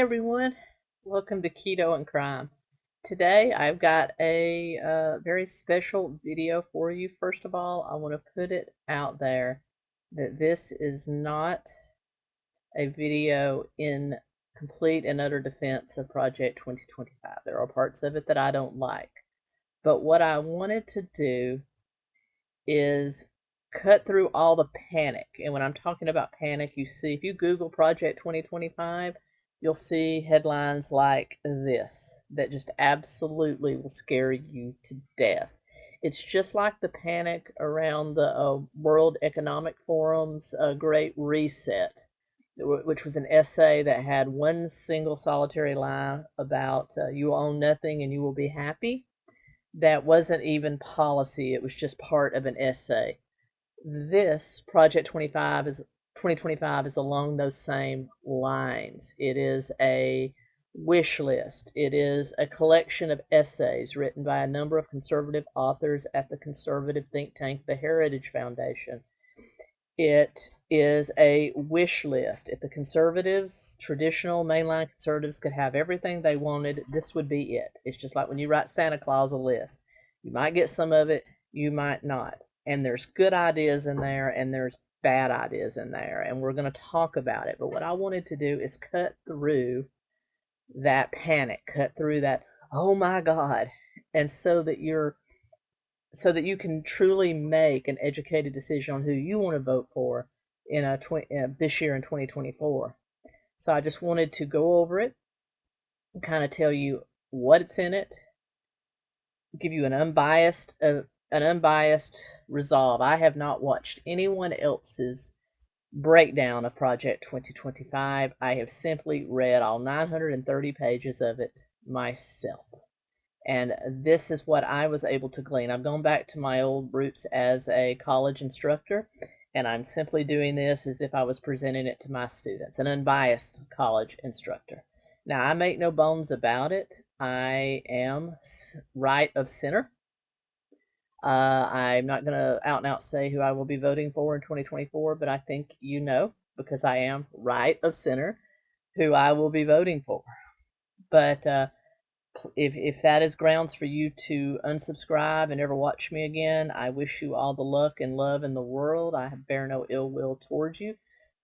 everyone, welcome to Keto and Crime. Today I've got a very special video for you. First of all, I want to put it out there that this is not a video in complete and utter defense of Project 2025. There are parts of it that I don't like. But what I wanted to do is cut through all the panic. And when I'm talking about panic, you see, if you Google Project 2025, you'll see headlines like this that just absolutely will scare you to death. It's just like the panic around the World Economic Forum's Great Reset, which was an essay that had one single solitary line about you own nothing and you will be happy. That wasn't even policy, it was just part of an essay. This Project 2025 is along those same lines. It is a wish list. It is a collection of essays written by a number of conservative authors at the conservative think tank, the Heritage Foundation. It is a wish list. If the conservatives, traditional mainline conservatives, could have everything they wanted, this would be it. It's just like when you write Santa Claus a list. You might get some of it, you might not. And there's good ideas in there, and there's bad ideas in there, and we're going to talk about it. But what I wanted to do is cut through that panic, cut through that, oh my God, and so that you can truly make an educated decision on who you want to vote for in this year in 2024. So I just wanted to go over it and kind of tell you what's in it, give you an unbiased resolve. I have not watched anyone else's breakdown of Project 2025. I have simply read all 930 pages of it myself. And this is what I was able to glean. I've gone back to my old roots as a college instructor, and I'm simply doing this as if I was presenting it to my students, an unbiased college instructor. Now, I make no bones about it. I am right of center. I'm not going to out and out say who I will be voting for in 2024, but I think you know, because I am right of center, who I will be voting for. But if that is grounds for you to unsubscribe and never watch me again, I wish you all the luck and love in the world. I bear no ill will towards you.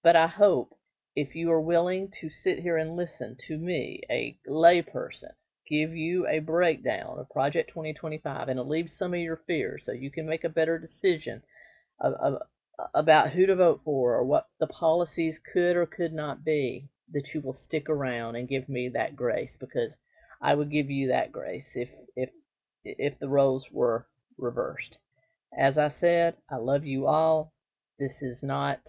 But I hope if you are willing to sit here and listen to me, a layperson, give you a breakdown of Project 2025 and alleviate some of your fears so you can make a better decision about who to vote for or what the policies could or could not be, that you will stick around and give me that grace, because I would give you that grace if the roles were reversed. As I said, I love you all. This is not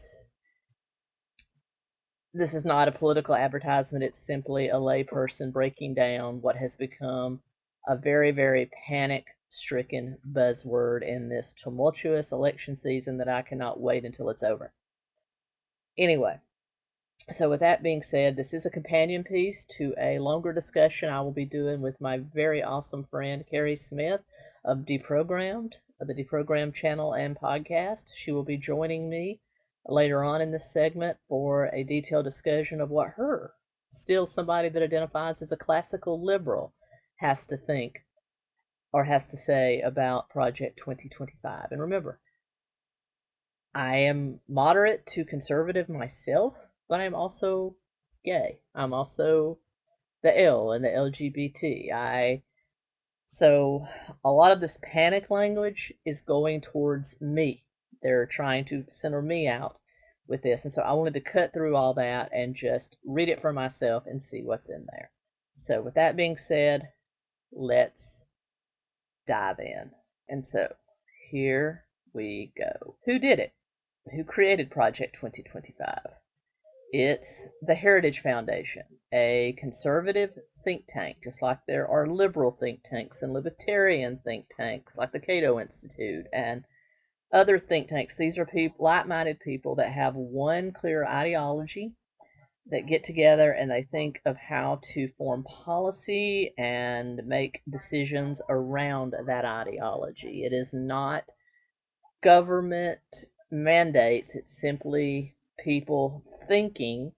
a political advertisement. It's simply a layperson breaking down what has become a very, very panic-stricken buzzword in this tumultuous election season that I cannot wait until it's over. Anyway, so with that being said, this is a companion piece to a longer discussion I will be doing with my very awesome friend Keri Smith of Deprogrammed, of the Deprogrammed channel and podcast. She will be joining me later on in this segment for a detailed discussion of what her, still somebody that identifies as a classical liberal, has to think or has to say about Project 2025. And remember, I am moderate to conservative myself, but I'm also gay. I'm also the L and the LGBT. So a lot of this panic language is going towards me. They're trying to center me out with this. And so I wanted to cut through all that and just read it for myself and see what's in there. So with that being said, let's dive in. And so here we go. Who did it? Who created Project 2025? It's the Heritage Foundation, a conservative think tank, just like there are liberal think tanks and libertarian think tanks like the Cato Institute and other think tanks. These are people, like-minded people that have one clear ideology, that get together and they think of how to form policy and make decisions around that ideology. It is not government mandates, it's simply people thinking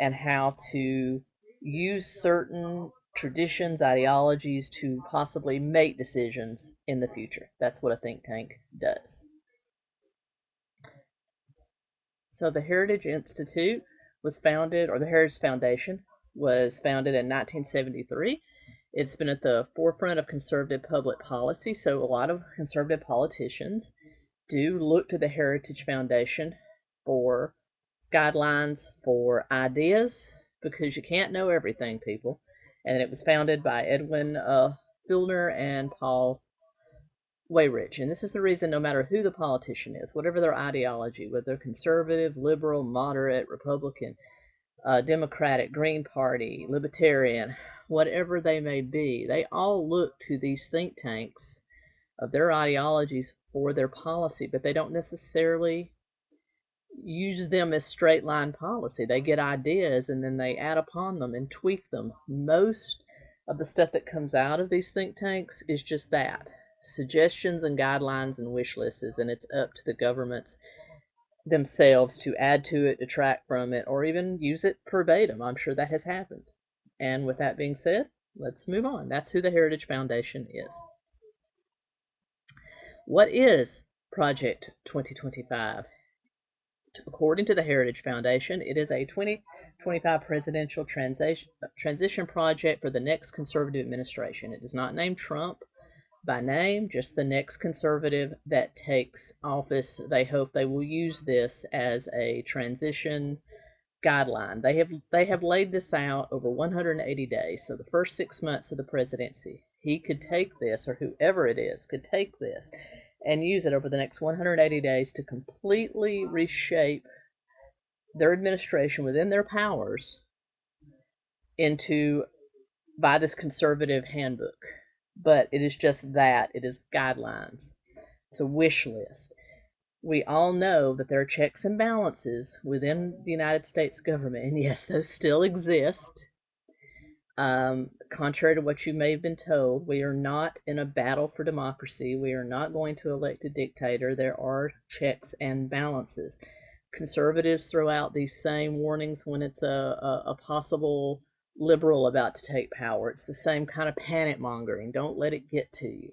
and how to use certain traditions, ideologies to possibly make decisions in the future. That's what a think tank does. So the Heritage Institute was founded, or the Heritage Foundation was founded in 1973. It's been at the forefront of conservative public policy, so a lot of conservative politicians do look to the Heritage Foundation for guidelines, for ideas, because you can't know everything, people. And it was founded by Edwin Filner and Paul Weyrich. And this is the reason, no matter who the politician is, whatever their ideology, whether they're conservative, liberal, moderate, Republican, Democratic, Green Party, Libertarian, whatever they may be, they all look to these think tanks of their ideologies for their policy, but they don't necessarily use them as straight line policy. They get ideas and then they add upon them and tweak them. Most of the stuff that comes out of these think tanks is just that, suggestions and guidelines and wish lists, and it's up to the governments themselves to add to it, detract from it, or even use it verbatim. I'm sure that has happened. And with that being said, let's move on. That's who the Heritage Foundation is. What is Project 2025? According to the Heritage Foundation, it is a 2025 presidential transition project for the next conservative administration. It does not name Trump by name, just the next conservative that takes office. They hope they will use this as a transition guideline. They have laid this out over 180 days, so the first 6 months of the presidency. He could take this, or whoever it is could take this and use it over the next 180 days to completely reshape their administration within their powers by this conservative handbook. But it is just that. It is guidelines. It's a wish list. We all know that there are checks and balances within the United States government, and yes, those still exist. Contrary to what you may have been told, we are not in a battle for democracy. We are not going to elect a dictator. There are checks and balances. Conservatives throw out these same warnings when it's a possible liberal about to take power. It's the same kind of panic mongering. Don't let it get to you.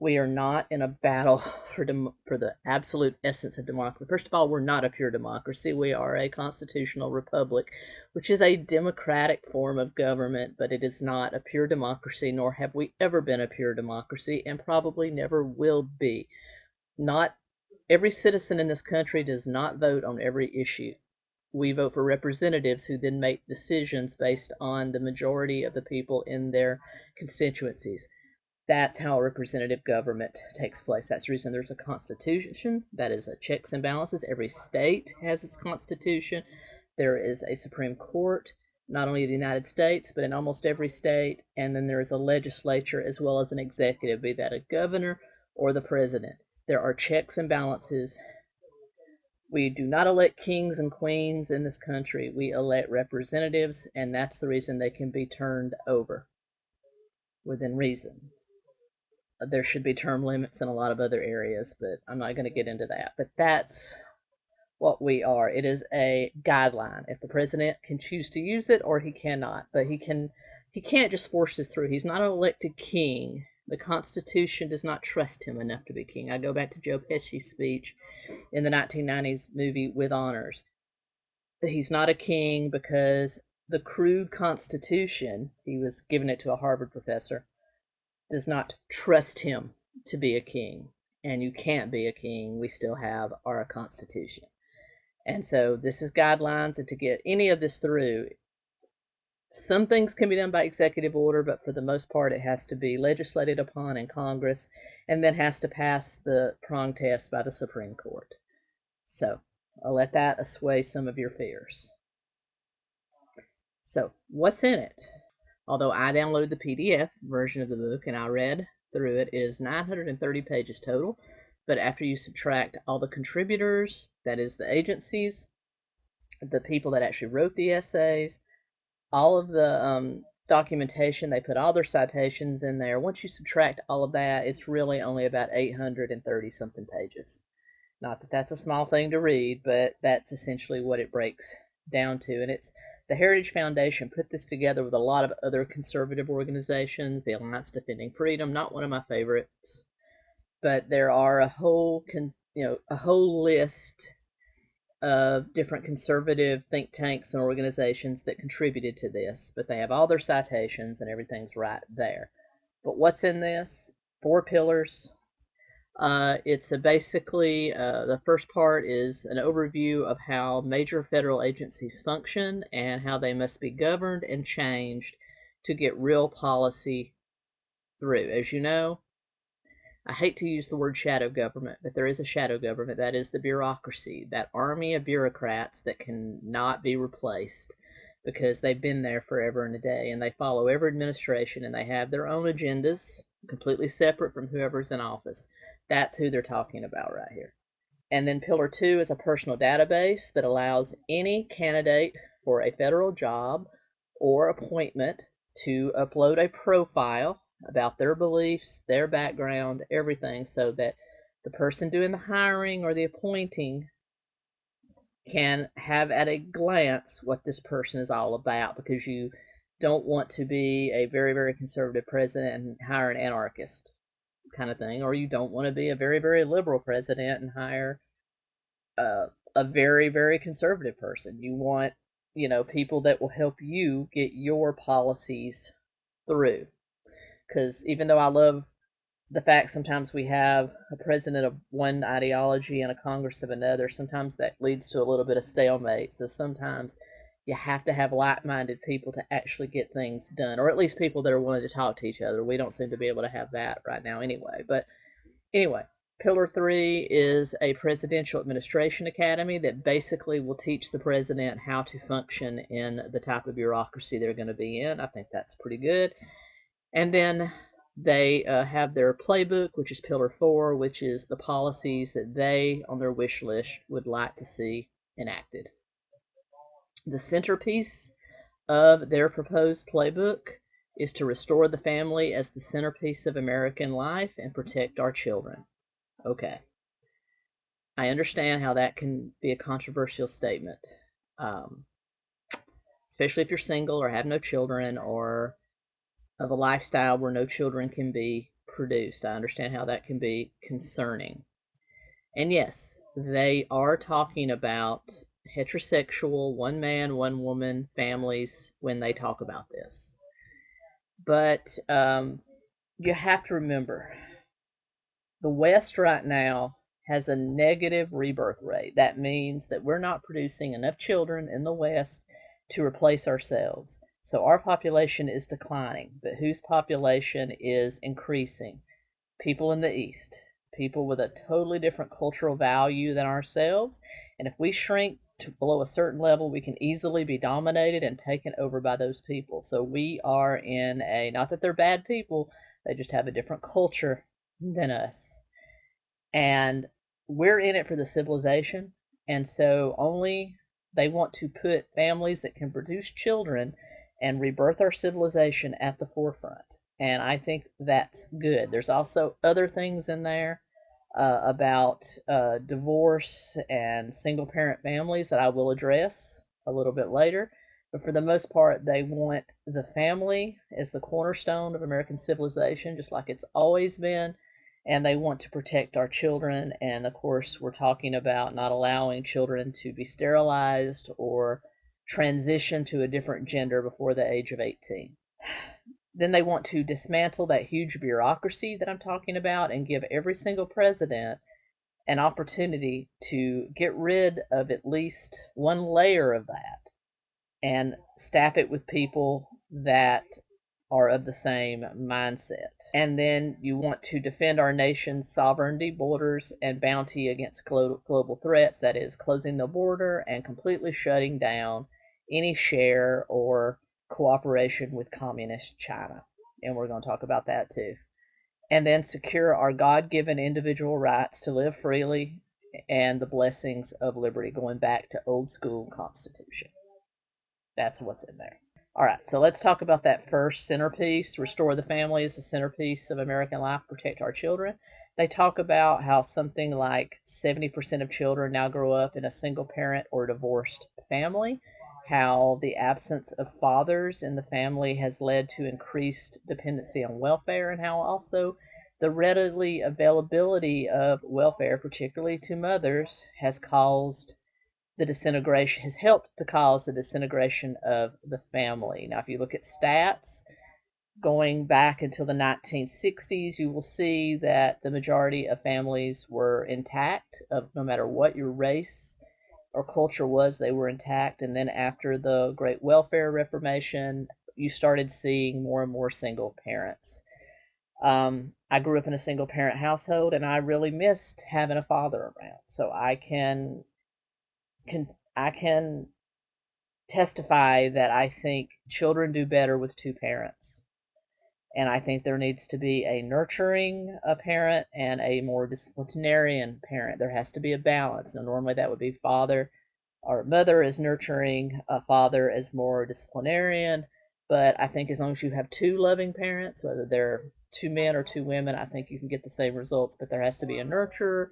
We are not in a battle for the absolute essence of democracy. First of all, we're not a pure democracy. We are a constitutional republic, which is a democratic form of government, but it is not a pure democracy, nor have we ever been a pure democracy, and probably never will be. Not every citizen in this country does not vote on every issue. We vote for representatives who then make decisions based on the majority of the people in their constituencies. That's how representative government takes place. That's the reason there's a constitution. That is a checks and balances. Every state has its constitution. There is a Supreme Court, not only in the United States, but in almost every state. And then there is a legislature as well as an executive, be that a governor or the president. There are checks and balances. We do not elect kings and queens in this country. We elect representatives, and that's the reason they can be turned over within reason. There should be term limits in a lot of other areas, but I'm not going to get into that. But that's what we are. It is a guideline. If the president can choose to use it, or he cannot, but he can't just force this through. He's not an elected king. The Constitution does not trust him enough to be king. I go back to 𝗂𝗶𝘁's speech in the 1990s movie With Honors. He's not a king because the crude Constitution, he was giving it to a Harvard professor, does not trust him to be a king. And you can't be a king. We still have our Constitution. And so this is guidelines, and to get any of this through, some things can be done by executive order, but for the most part it has to be legislated upon in Congress and then has to pass the prong test by the Supreme Court. So I'll let that assuage some of your fears. So what's in it? Although I downloaded the PDF version of the book and I read through it, it is 930 pages total. But after you subtract all the contributors, that is the agencies, the people that actually wrote the essays, all of the documentation, they put all their citations in there. Once you subtract all of that, it's really only about 830 something pages. Not that that's a small thing to read, but that's essentially what it breaks down to. And it's The Heritage Foundation put this together with a lot of other conservative organizations. The Alliance Defending Freedom, not one of my favorites, but there are a whole list of different conservative think tanks and organizations that contributed to this, but they have all their citations and everything's right there. But what's in this? 4 pillars. It's basically, the first part is an overview of how major federal agencies function and how they must be governed and changed to get real policy through. As you know, I hate to use the word shadow government, but there is a shadow government. That is the bureaucracy, that army of bureaucrats that cannot be replaced because they've been there forever and a day, and they follow every administration, and they have their own agendas, completely separate from whoever's in office. That's who they're talking about right here. And then Pillar 2 is a personal database that allows any candidate for a federal job or appointment to upload a profile about their beliefs, their background, everything, so that the person doing the hiring or the appointing can have at a glance what this person is all about, because you don't want to be a very, very conservative president and hire an anarchist kind of thing, or you don't want to be a very, very liberal president and hire a very, very conservative person. You want, people that will help you get your policies through. Because even though I love the fact sometimes we have a president of one ideology and a Congress of another, sometimes that leads to a little bit of stalemate. So sometimes you have to have like-minded people to actually get things done, or at least people that are willing to talk to each other. We don't seem to be able to have that right now anyway. But anyway, Pillar 3 is a presidential administration academy that basically will teach the president how to function in the type of bureaucracy they're going to be in. I think that's pretty good. And then they have their playbook, which is Pillar 4, which is the policies that they, on their wish list, would like to see enacted. The centerpiece of their proposed playbook is to restore the family as the centerpiece of American life and protect our children. Okay. I understand how that can be a controversial statement, especially if you're single or have no children, or of a lifestyle where no children can be produced. I understand how that can be concerning. And yes, they are talking about heterosexual, one man, one woman families when they talk about this. But you have to remember, the West right now has a negative rebirth rate. That means that we're not producing enough children in the West to replace ourselves. So our population is declining, but whose population is increasing? People in the East, people with a totally different cultural value than ourselves. And if we shrink to below a certain level, we can easily be dominated and taken over by those people. So we are in a, not that they're bad people, they just have a different culture than us. And we're in it for the civilization. And so only they want to put families that can produce children and rebirth our civilization at the forefront. And I think that's good. There's also other things in there about divorce and single-parent families that I will address a little bit later. But for the most part, they want the family as the cornerstone of American civilization, just like it's always been. And they want to protect our children. And, of course, we're talking about not allowing children to be sterilized or transition to a different gender before the age of 18. Then they want to dismantle that huge bureaucracy that I'm talking about and give every single president an opportunity to get rid of at least one layer of that and staff it with people that are of the same mindset. And then you want to defend our nation's sovereignty, borders, and bounty against global threats. That is, closing the border and completely shutting down any share or cooperation with communist China. And we're going to talk about that too. And then secure our God-given individual rights to live freely and the blessings of liberty, going back to old school Constitution. That's what's in there. All right, so let's talk about that first centerpiece, restore the family as the centerpiece of American life, protect our children. They talk about how something like 70% of children now grow up in a single parent or divorced family. how the absence of fathers in the family has led to increased dependency on welfare, and how also the readily availability of welfare, particularly to mothers, has helped to cause the disintegration of the family. Now, if you look at stats going back until the 1960s, you will see that the majority of families were intact, no matter what your race or culture was, they were intact. And then after the Great Welfare Reformation, you started seeing more and more single parents. I grew up in a single parent household, and I really missed having a father around. So I can testify that I think children do better with two parents. And I think there needs to be a nurturing parent and a more disciplinarian parent. There has to be a balance. Now, normally that would be father or mother is nurturing, a father is more disciplinarian. But I think as long as you have two loving parents, whether they're two men or two women, I think you can get the same results. But there has to be a nurturer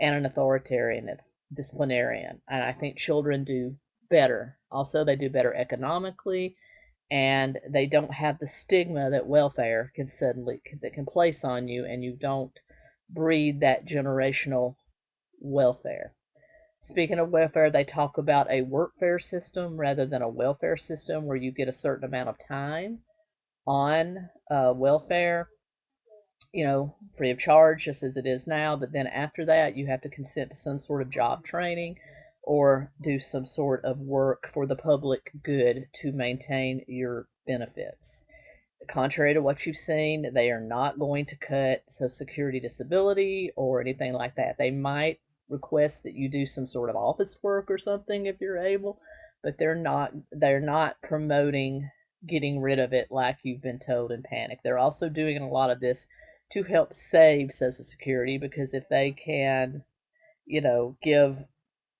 and an authoritarian disciplinarian. And I think children do better. Also, they do better economically, and they don't have the stigma that welfare can place on you, and you don't breed that generational welfare. Speaking of welfare, they talk about a workfare system rather than a welfare system, where you get a certain amount of time on welfare, free of charge, just as it is now. But then after that, you have to consent to some sort of job training or do some sort of work for the public good to maintain your benefits. Contrary to what you've seen, they are not going to cut Social Security disability or anything like that. They might request that you do some sort of office work or something if you're able, but they're not promoting getting rid of it like you've been told in panic. They're also doing a lot of this to help save Social Security, because if they can,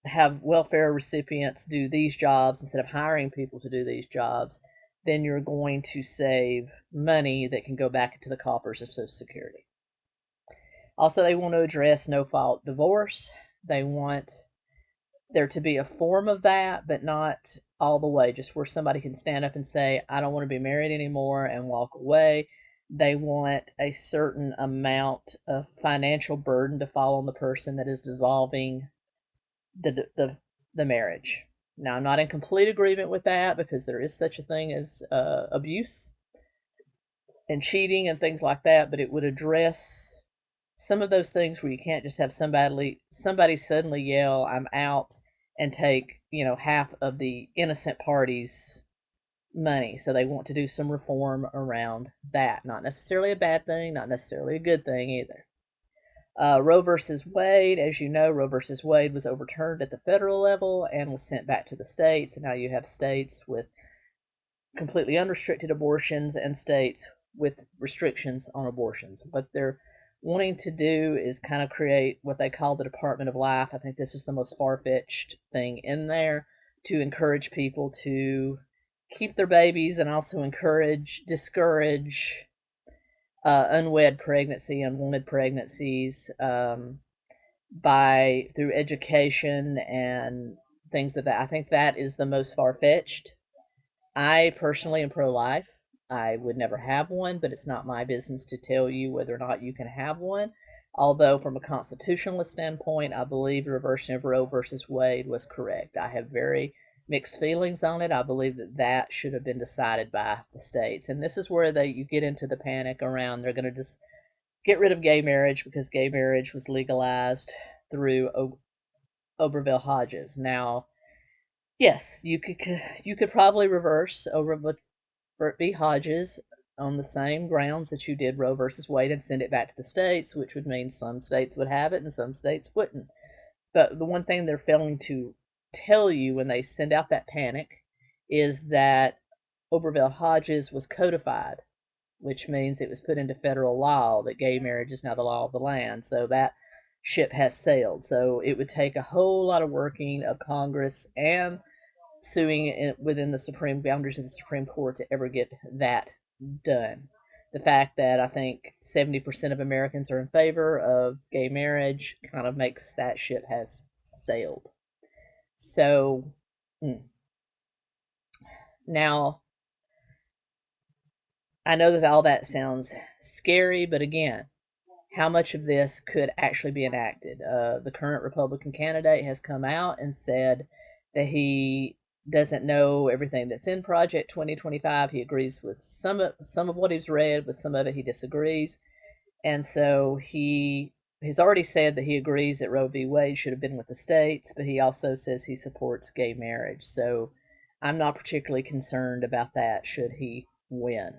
have welfare recipients do these jobs instead of hiring people to do these jobs, then you're going to save money that can go back into the coffers of Social Security. Also, they want to address no-fault divorce. They want there to be a form of that, but not all the way, just where somebody can stand up and say, I don't want to be married anymore, and walk away. They want a certain amount of financial burden to fall on the person that is dissolving the marriage. Now, I'm not in complete agreement with that, because there is such a thing as abuse and cheating and things like that, but it would address some of those things where you can't just have somebody suddenly yell, I'm out, and take, half of the innocent party's money. So they want to do some reform around that. Not necessarily a bad thing, not necessarily a good thing either. Roe versus Wade, as you know, Roe versus Wade was overturned at the federal level and was sent back to the states. And now you have states with completely unrestricted abortions and states with restrictions on abortions. What they're wanting to do is kind of create what they call the Department of Life. I think this is the most far-fetched thing in there, to encourage people to keep their babies and also discourage unwanted pregnancies through education and things of that. I think that is the most far-fetched. I personally am pro-life. I would never have one, but it's not my business to tell you whether or not you can have one. Although from a constitutionalist standpoint, I believe the reversion of Roe versus Wade was correct. I have very mixed feelings on it. I believe that should have been decided by the states. And this is where you get into the panic around they're going to just get rid of gay marriage, because gay marriage was legalized through 𝗧𝗿𝗍𝗪 Now, yes, you could probably reverse 𝗧𝗿𝗍𝗪 on the same grounds that you did Roe versus Wade and send it back to the states, which would mean some states would have it and some states wouldn't. But the one thing they're failing to tell you when they send out that panic is that 𝗧𝗿𝗍𝗪 was codified, which means it was put into federal law that gay marriage is now the law of the land. So that ship has sailed. So it would take a whole lot of working of Congress and suing within the boundaries of the Supreme Court to ever get that done. The fact that I think 70% of Americans are in favor of gay marriage kind of makes that ship has sailed. So Now, I know that all that sounds scary, but again, how much of this could actually be enacted? The current Republican candidate has come out and said that he doesn't know everything that's in Project 2025. He agrees with some of what he's read, with some of it he disagrees, and so he's already said that he agrees that Roe v. Wade should have been with the states, but he also says he supports gay marriage. So I'm not particularly concerned about that should he win.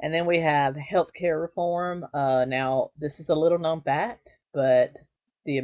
And then we have healthcare reform. Now, this is a little known fact, but the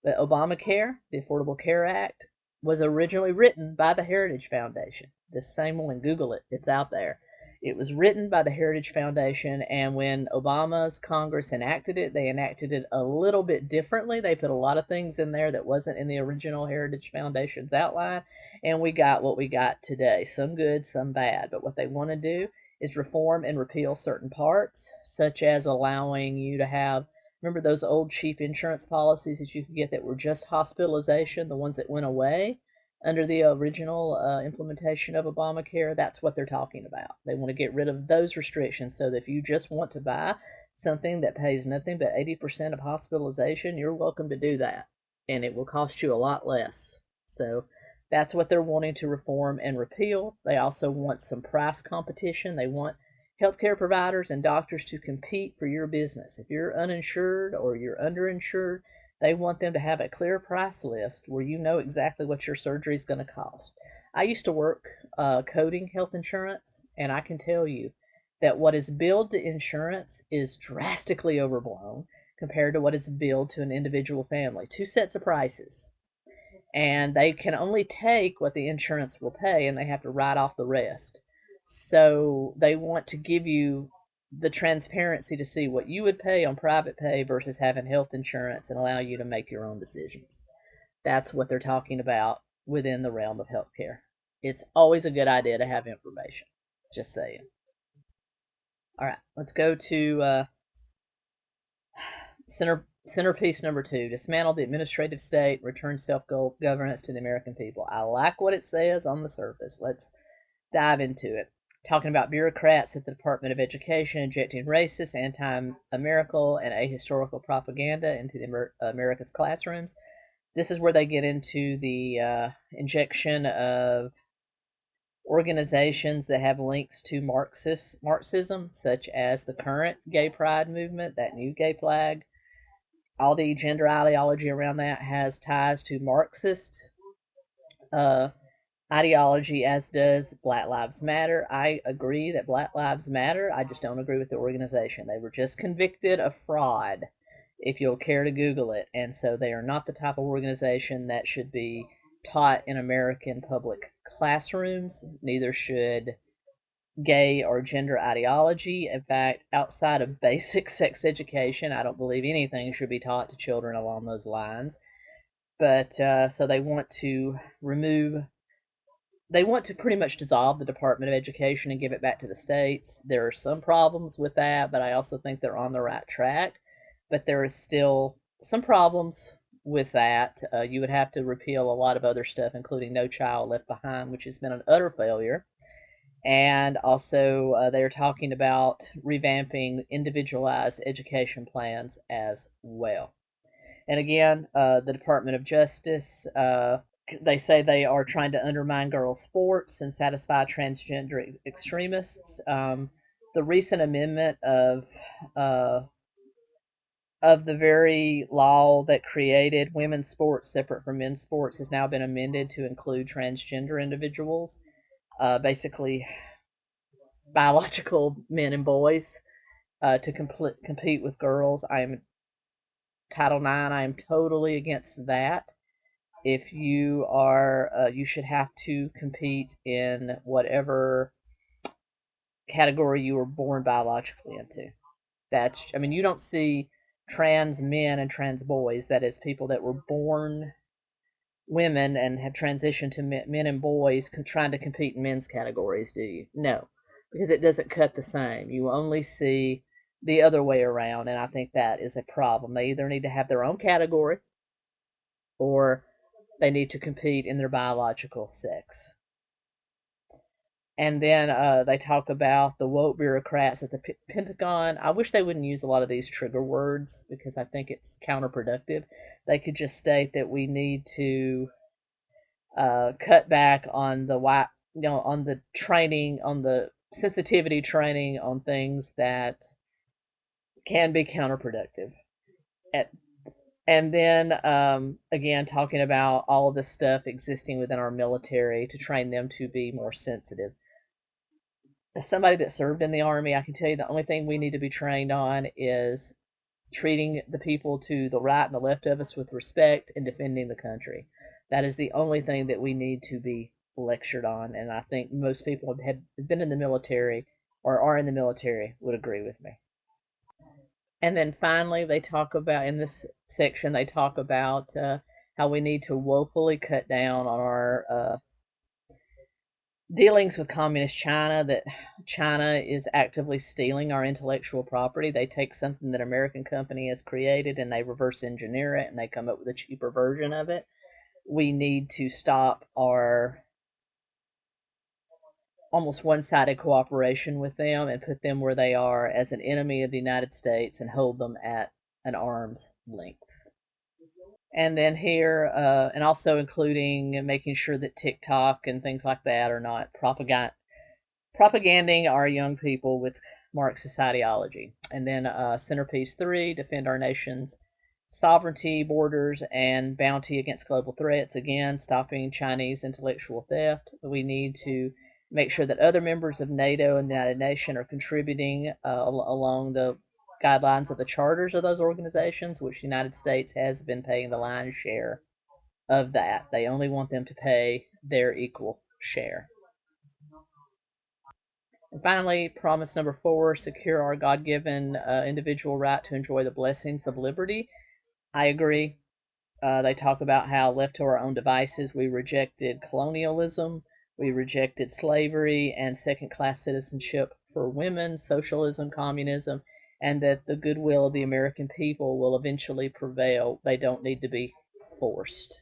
Obamacare, the Affordable Care Act, was originally written by the Heritage Foundation. This same one, Google it, it's out there. It was written by the Heritage Foundation, and when Obama's Congress enacted it, they enacted it a little bit differently. They put a lot of things in there that wasn't in the original Heritage Foundation's outline, and we got what we got today. Some good, some bad. But what they want to do is reform and repeal certain parts, such as allowing you to have, remember those old cheap insurance policies that you could get that were just hospitalization, the ones that went away under the original implementation of Obamacare? That's what they're talking about. They want to get rid of those restrictions so that if you just want to buy something that pays nothing but 80% of hospitalization, you're welcome to do that. And it will cost you a lot less. So that's what they're wanting to reform and repeal. They also want some price competition. They want healthcare providers and doctors to compete for your business. If you're uninsured or you're underinsured, they want them to have a clear price list where you know exactly what your surgery is going to cost. I used to work coding health insurance, and I can tell you that what is billed to insurance is drastically overblown compared to what is billed to an individual family. Two sets of prices, and they can only take what the insurance will pay, and they have to write off the rest. So they want to give you the transparency to see what you would pay on private pay versus having health insurance and allow you to make your own decisions. That's what they're talking about within the realm of healthcare. It's always a good idea to have information. Just saying. All right, let's go to centerpiece number 2: dismantle the administrative state, return self-governance to the American people. I like what it says on the surface. Let's dive into it. Talking about bureaucrats at the Department of Education injecting racist, anti-American, and ahistorical propaganda into America's classrooms. This is where they get into the injection of organizations that have links to Marxism, such as the current gay pride movement, that new gay flag. All the gender ideology around that has ties to Marxist ideology, as does Black Lives Matter. I agree that Black Lives Matter. I just don't agree with the organization. They were just convicted of fraud, if you'll care to Google it. And so they are not the type of organization that should be taught in American public classrooms. Neither should gay or gender ideology. In fact, outside of basic sex education, I don't believe anything should be taught to children along those lines. But so they want to pretty much dissolve the Department of Education and give it back to the states. There are some problems with that, but I also think they're on the right track. But there is still some problems with that. You would have to repeal a lot of other stuff, including No Child Left Behind, which has been an utter failure. And also, they're talking about revamping individualized education plans as well. And again, the Department of Justice, they say they are trying to undermine girls' sports and satisfy transgender extremists. The recent amendment of the very law that created women's sports separate from men's sports has now been amended to include transgender individuals, basically biological men and boys, to compete with girls. I am Title IX. I am totally against that. If you are, you should have to compete in whatever category you were born biologically into. You don't see trans men and trans boys, that is, people that were born women and have transitioned to men and boys trying to compete in men's categories, do you? No, because it doesn't cut the same. You only see the other way around, and I think that is a problem. They either need to have their own category or they need to compete in their biological sex. And then they talk about the woke bureaucrats at the Pentagon. I wish they wouldn't use a lot of these trigger words because I think it's counterproductive. They could just state that we need to cut back on the on the training, on the sensitivity training on things that can be counterproductive. And then again, talking about all of this stuff existing within our military to train them to be more sensitive. As somebody that served in the Army, I can tell you the only thing we need to be trained on is treating the people to the right and the left of us with respect and defending the country. That is the only thing that we need to be lectured on, and I think most people who have been in the military or are in the military would agree with me. And then finally, they talk about, in this section, they talk about how we need to woefully cut down on our dealings with communist China, that China is actively stealing our intellectual property. They take something that an American company has created and they reverse engineer it and they come up with a cheaper version of it. We need to stop our almost one-sided cooperation with them and put them where they are as an enemy of the United States and hold them at an arm's length. And then here, and also including making sure that TikTok and things like that are not propaganding our young people with Marxist ideology. And then centerpiece 3, defend our nation's sovereignty, borders, and bounty against global threats. Again, stopping Chinese intellectual theft. We need to make sure that other members of NATO and the United Nations are contributing along the guidelines of the charters of those organizations, which the United States has been paying the lion's share of that. They only want them to pay their equal share. And finally, promise number 4, secure our God-given individual right to enjoy the blessings of liberty. I agree. They talk about how, left to our own devices, we rejected colonialism, we rejected slavery and second-class citizenship for women, socialism, communism, and that the goodwill of the American people will eventually prevail. They don't need to be forced.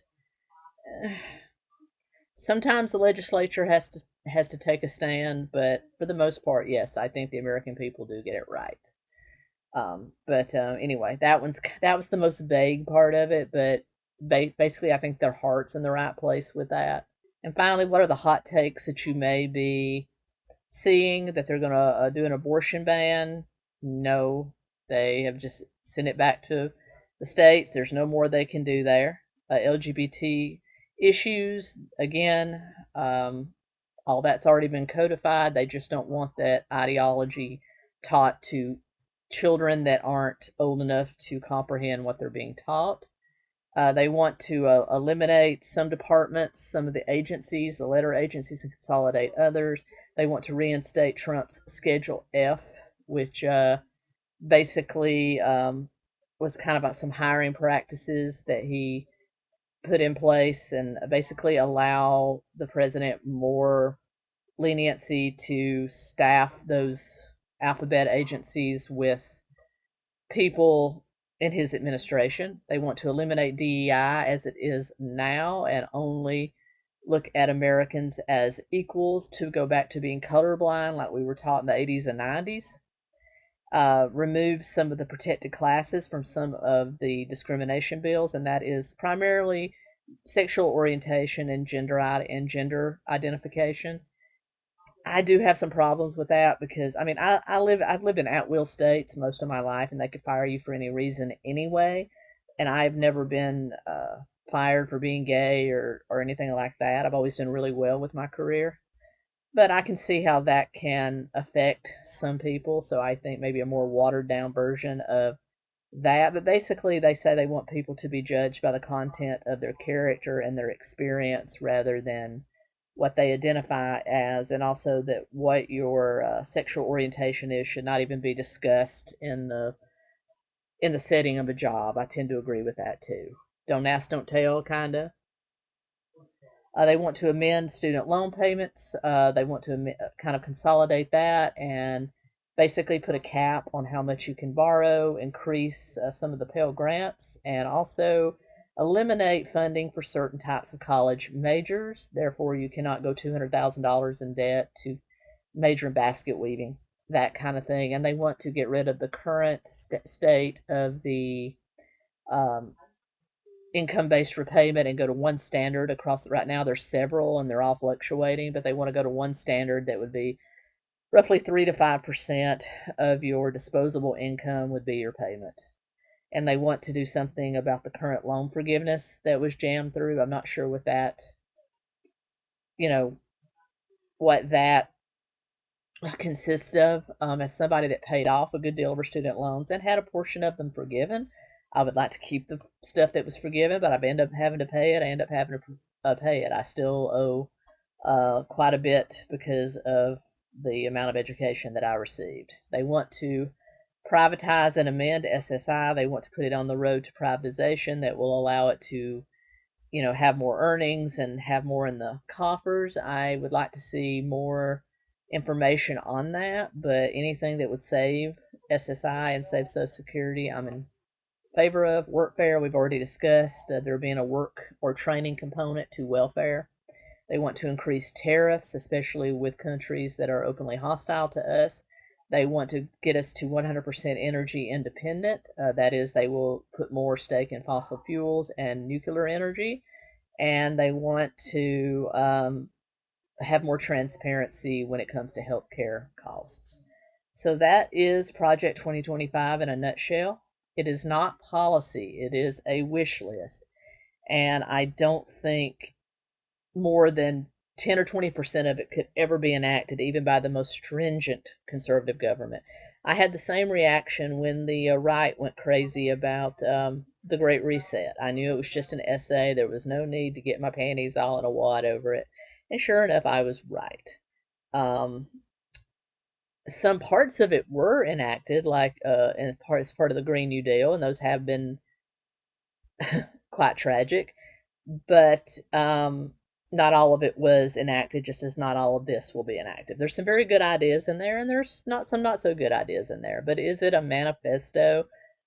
Sometimes the legislature has to take a stand, but for the most part, yes, I think the American people do get it right. Anyway, that was the most vague part of it, but basically I think their heart's in the right place with that. And finally, what are the hot takes that you may be seeing? That they're going to do an abortion ban? No, they have just sent it back to the states. There's no more they can do there. LGBT issues, again, all that's already been codified. They just don't want that ideology taught to children that aren't old enough to comprehend what they're being taught. They want to eliminate some departments, some of the agencies, the letter agencies, and consolidate others. They want to reinstate Trump's Schedule F, which basically was kind of about some hiring practices that he put in place and basically allow the president more leniency to staff those alphabet agencies with people in his administration. They want to eliminate DEI as it is now and only look at Americans as equals, to go back to being colorblind like we were taught in the 80s and 90s. Remove some of the protected classes from some of the discrimination bills, and that is primarily sexual orientation and gender identification. I do have some problems with that because I've lived in at-will states most of my life, and they could fire you for any reason anyway. And I've never been fired for being gay or anything like that. I've always done really well with my career, but I can see how that can affect some people. So I think maybe a more watered down version of that. But basically, they say they want people to be judged by the content of their character and their experience rather than what they identify as, and also that what your sexual orientation is should not even be discussed in the setting of a job. I tend to agree with that too. Don't ask, don't tell, kind of. They want to amend student loan payments. They want to kind of consolidate that and basically put a cap on how much you can borrow, increase some of the Pell Grants, and also eliminate funding for certain types of college majors. Therefore, you cannot go $200,000 in debt to major in basket weaving, that kind of thing. And they want to get rid of the current state of the um, income-based repayment and go to one standard across. Right now there's several and they're all fluctuating, but they want to go to one standard that would be roughly 3 to 5% of your disposable income would be your payment. And they want to do something about the current loan forgiveness that was jammed through. I'm not sure what that, you know, what that consists of. As somebody that paid off a good deal of her student loans and had a portion of them forgiven, I would like to keep the stuff that was forgiven, but I end up having to pay it. I end up having to pay it. I still owe quite a bit because of the amount of education that I received. They want to privatize and amend SSI. They want to put it on the road to privatization that will allow it to, have more earnings and have more in the coffers. I would like to see more information on that, but anything that would save SSI and save Social Security, I'm in favor of. Workfare, we've already discussed there being a work or training component to welfare. They want to increase tariffs, especially with countries that are openly hostile to us. They want to get us to 100% energy independent. That is, they will put more stake in fossil fuels and nuclear energy. And they want to have more transparency when it comes to healthcare costs. So that is Project 2025 in a nutshell. It is not policy, it is a wish list. And I don't think more than 10 or 20% of it could ever be enacted, even by the most stringent conservative government. I had the same reaction when the right went crazy about the Great Reset. I knew it was just an essay. There was no need to get my panties all in a wad over it. And sure enough, I was right. Some parts of it were enacted, like as part of the Green New Deal, and those have been quite tragic. But not all of it was enacted, just as not all of this will be enacted. There's some very good ideas in there, and there's some not so good ideas in there. But is it a manifesto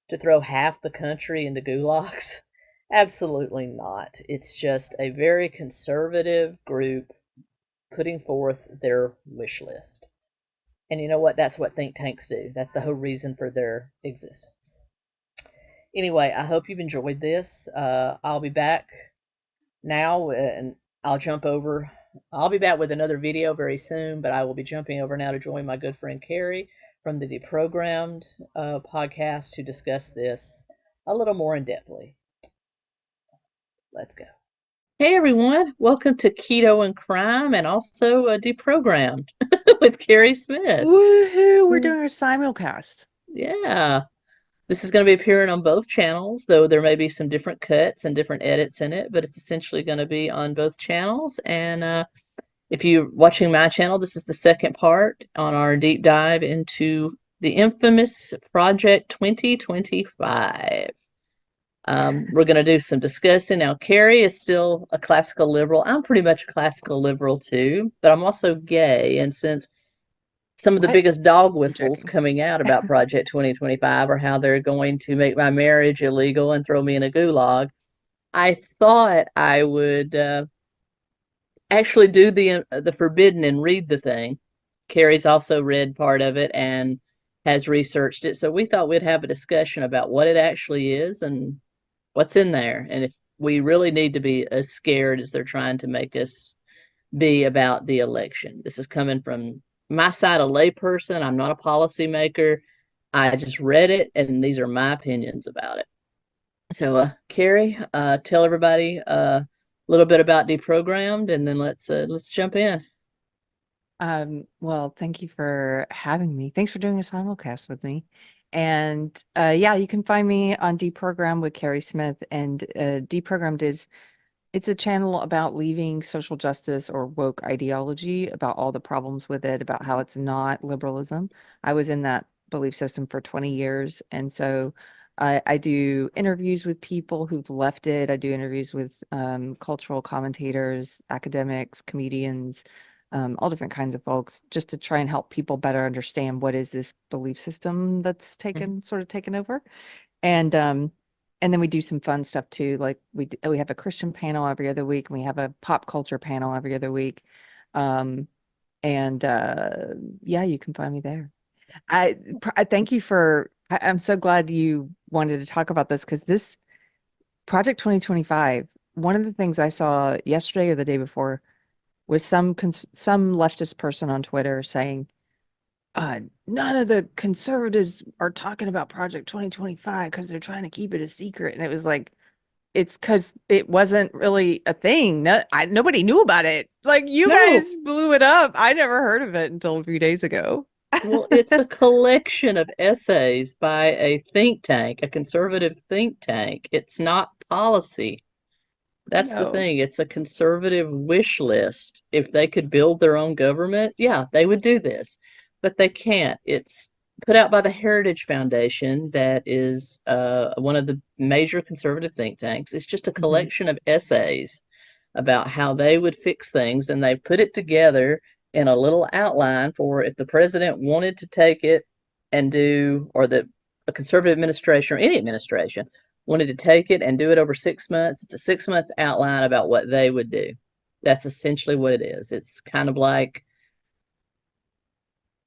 to throw half the country into gulags? Absolutely not. It's just a very conservative group putting forth their wish list. And you know what? That's what think tanks do. That's the whole reason for their existence. Anyway, I hope you've enjoyed this. I'll be back now, and I'll be back with another video very soon, but I will be jumping over now to join my good friend Keri from the 𝗙𝗂𝗃 podcast to discuss this a little more in depthly. Let's go. Hey everyone, welcome to Keto and Crime and also Deprogrammed with Keri Smith. Woohoo! We're doing a simulcast. Yeah. This is going to be appearing on both channels, though there may be some different cuts and different edits in it, but it's essentially going to be on both channels. And if you're watching my channel, this is the second part on our deep dive into the infamous Project 2025. We're going to do some discussing. Now, Keri is still a classical liberal. I'm pretty much a classical liberal too, but I'm also gay. And since some of the biggest dog whistles coming out about Project 2025 are how they're going to make my marriage illegal and throw me in a gulag, I thought I would actually do the forbidden and read the thing. Keri's also read part of it and has researched it. So we thought we'd have a discussion about what it actually is and what's in there. And if we really need to be as scared as they're trying to make us be about the election. This is coming from my side, a layperson. I'm not a policymaker. I just read it, and these are my opinions about it. So, Keri, tell everybody a little bit about Deprogrammed, and then let's jump in. Well, thank you for having me. Thanks for doing a simulcast with me. And yeah, you can find me on Deprogrammed with Keri Smith. And Deprogrammed it's a channel about leaving social justice or woke ideology, about all the problems with it, about how it's not liberalism. I was in that belief system for 20 years. And so I do interviews with people who've left it. I do interviews with cultural commentators, academics, comedians, all different kinds of folks, just to try and help people better understand what is this belief system that's sort of taken over. And then we do some fun stuff too. Like we have a Christian panel every other week, and we have a pop culture panel every other week. And yeah, you can find me there. I thank you for, I'm so glad you wanted to talk about this because this Project 2025, one of the things I saw yesterday or the day before was some leftist person on Twitter saying, none of the conservatives are talking about Project 2025 because they're trying to keep it a secret. And it was like, it's because it wasn't really a thing. Nobody knew about it. Like you guys No. blew it up. I never heard of it until a few days ago. Well, it's a collection of essays by a think tank, a conservative think tank. It's not policy. That's the No. thing. It's a conservative wish list. If they could build their own government, yeah, they would do this. But they can't. It's put out by the Heritage Foundation, that is one of the major conservative think tanks. It's just a Mhm. collection of essays about how they would fix things, and they put it together in a little outline for if the president wanted to take it and do, or the a conservative administration or any administration wanted to take it and do it over 6 months. It's a 6 month outline about what they would do. That's essentially what it is. It's kind of like,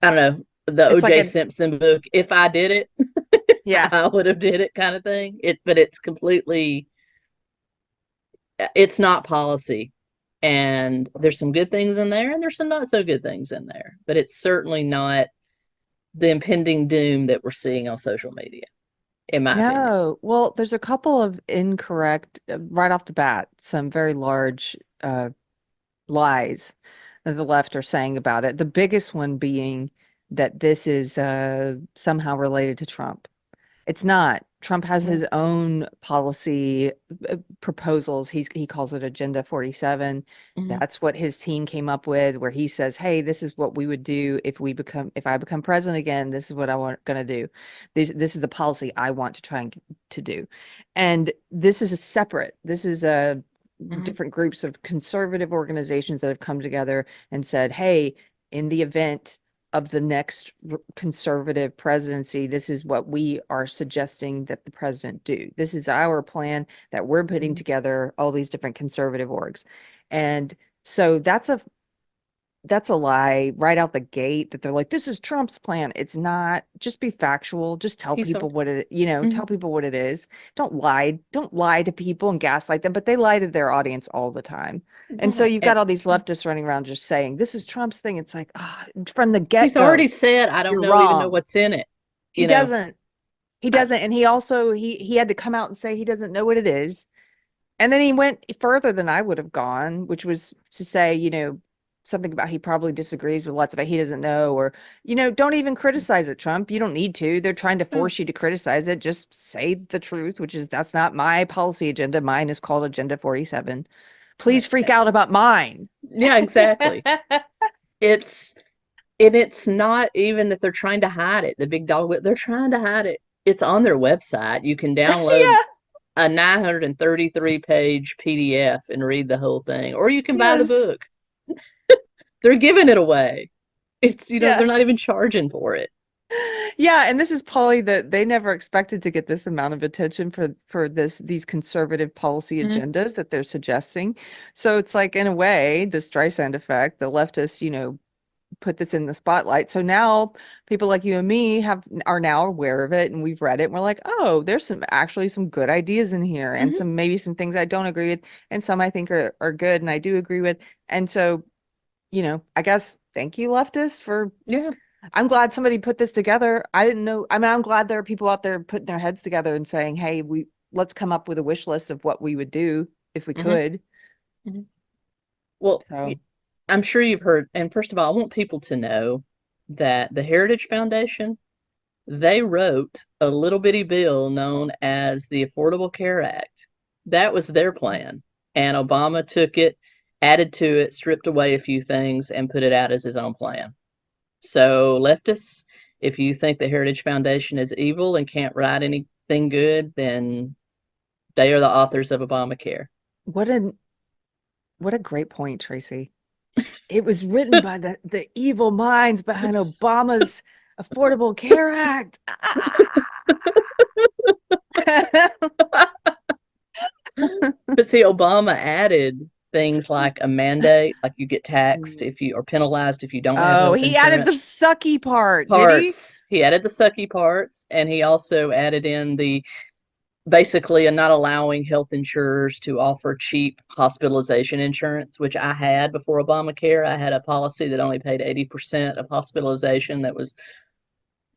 I don't know, the It's like OJ a, Simpson book, if I did it, yeah. I would have did it kind of thing. But it's completely, it's not policy. And there's some good things in there and there's some not so good things in there, but it's certainly not the impending doom that we're seeing on social media, in my opinion. No. Well, there's a couple of incorrect, right off the bat, some very large lies that the left are saying about it. The biggest one being that this is somehow related to Trump. It's not. Trump has Mm-hmm. his own policy proposals. He calls it Agenda 47. Mm-hmm. That's what his team came up with, where he says, "Hey, this is what we would do if I become president again. This is what I want going to do. This is the policy I want to try and to do." And this is a separate. This is a Mm-hmm. different groups of conservative organizations that have come together and said, "Hey, in the event of the next conservative presidency, this is what we are suggesting that the president do. This is our plan that we're putting Mm-hmm. together, all these different conservative orgs." And so that's a lie right out the gate that they're like, this is Trump's plan. It's not. Just be factual. Just tell He's people so. what it, Mm-hmm. tell people what it is. Don't lie to people and gaslight them, but they lie to their audience all the time. And so Right. you've And got all these leftists running around just saying, this is Trump's thing. It's like, from the he's get-go, already said, I don't you're know, even know wrong. what's in it. He You know, doesn't. He I, doesn't. And he also he had to come out and say he doesn't know what it is. And then he went further than I would have gone, which was to say, something about he probably disagrees with lots of it. He doesn't know, or, don't even criticize it, Trump. You don't need to. They're trying to no, force you to criticize it. Just say the truth, which is that's not my policy agenda. Mine is called Agenda 47. Please right. freak out about mine. Yeah, exactly. It's, and it's not even that they're trying to hide it. The big dog, they're trying to hide it. It's on their website. You can download Yeah. a 933-page PDF and read the whole thing, or you can buy the Yes. book. They're giving it away. It's, they're Yeah. not even charging for it. Yeah, and this is Polly that they never expected to get this amount of attention for these conservative policy Mm-hmm. agendas that they're suggesting. So it's like in a way, the Streisand effect, the leftists, put this in the spotlight. So now people like you and me are now aware of it and we've read it and we're like, oh, there's some good ideas in here and Mm-hmm. some maybe some things I don't agree with and some I think are good and I do agree with. And so, I guess thank you, leftists, for Yeah. I'm glad somebody put this together. I didn't know. I mean, I'm glad there are people out there putting their heads together and saying, "Hey, let's come up with a wish list of what we would do if we Mm-hmm. could." Mm-hmm. Well, So, I'm sure you've heard, and first of all, I want people to know that the Heritage Foundation, they wrote a little bitty bill known as the Affordable Care Act. That was their plan. And Obama took it, added to it, stripped away a few things, and put it out as his own plan. So, leftists, if you think the Heritage Foundation is evil and can't write anything good, then they are the authors of Obamacare. what a what a great point, Tracy. It was written by the evil minds behind Obama's Affordable Care Act. But see, Obama added things like a mandate, like you get taxed if you are penalized if you don't have Oh, health he added the insurance. sucky part, did he? Parts. He added the sucky parts, and he also added in the basically a not allowing health insurers to offer cheap hospitalization insurance, which I had before Obamacare. I had a policy that only paid 80% of hospitalization. That was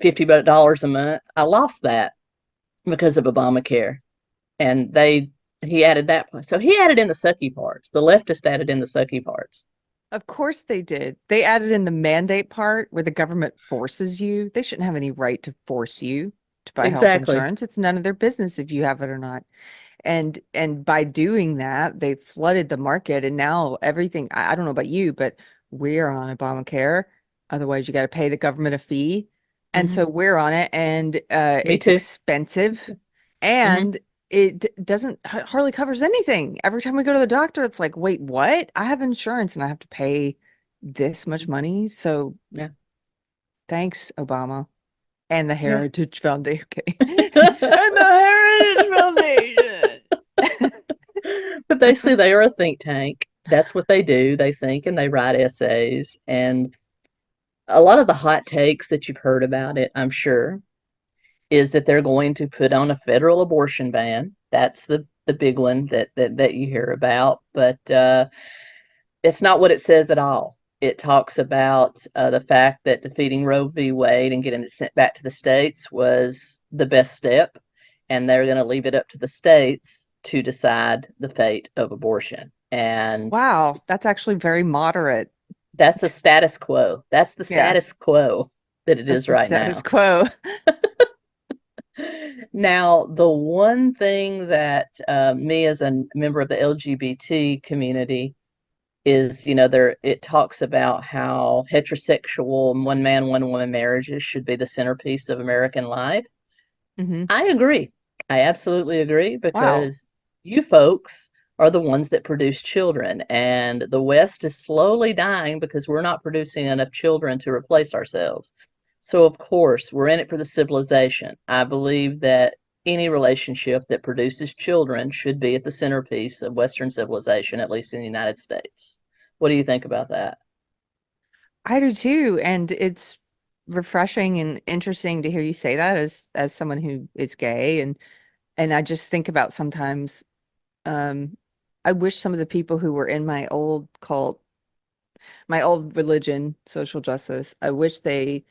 $50 a month. I lost that because of Obamacare, and he added that. So he added in the sucky parts. The leftist added in the sucky parts. Of course they did. They added in the mandate part where the government forces you. They shouldn't have any right to force you to buy health Exactly. insurance. It's none of their business if you have it or not. And by doing that, they flooded the market, and now everything, I don't know about you, but we're on Obamacare. Otherwise, you got to pay the government a fee. And Mm-hmm. so we're on it, and Me it's too. expensive, Mm-hmm. and it doesn't hardly covers anything. Every time we go to the doctor, it's like, wait, what? I have insurance and I have to pay this much money. So Yeah. thanks, Obama and the Yeah. Heritage Foundation. Okay. And the Heritage Foundation. But basically, they are a think tank. That's what they do. They think and they write essays. And a lot of the hot takes that you've heard about it, I'm sure, is that they're going to put on a federal abortion ban. That's the big one that you hear about. But it's not what it says at all. It talks about the fact that defeating Roe v. Wade and getting it sent back to the states was the best step, and they're going to leave it up to the states to decide the fate of abortion. And Wow, that's actually very moderate. that's a status quo. That's the Yeah, status quo that it that's is the right status now. quo. Now, the one thing that me as a member of the LGBT community is, there it talks about how heterosexual one man, one woman marriages should be the centerpiece of American life. Hmm. I agree. I absolutely agree Wow. because you folks are the ones that produce children, and the West is slowly dying because we're not producing enough children to replace ourselves. So, of course, we're in it for the civilization. I believe that any relationship that produces children should be at the centerpiece of Western civilization, at least in the United States. What do you think about that? I do too, and it's refreshing and interesting to hear you say that as someone who is gay, and I just think about sometimes um I wish some of the people who were in my old cult, my old religion, social justice, I wish they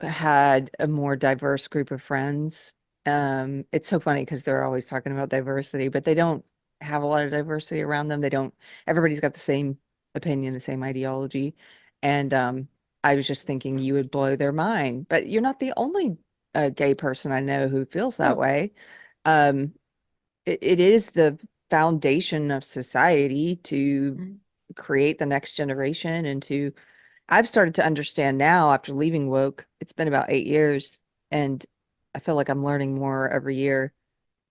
had a more diverse group of friends. It's so funny because they're always talking about diversity, but they don't have a lot of diversity around them. They don't, everybody's got the same opinion, the same ideology. And I was just thinking you would blow their mind, but you're not the only gay person I know who feels that Oh, way. Um, it is the foundation of society to mm, create the next generation and to I've started to understand now after leaving woke. It's been about 8 years, and I feel like I'm learning more every year.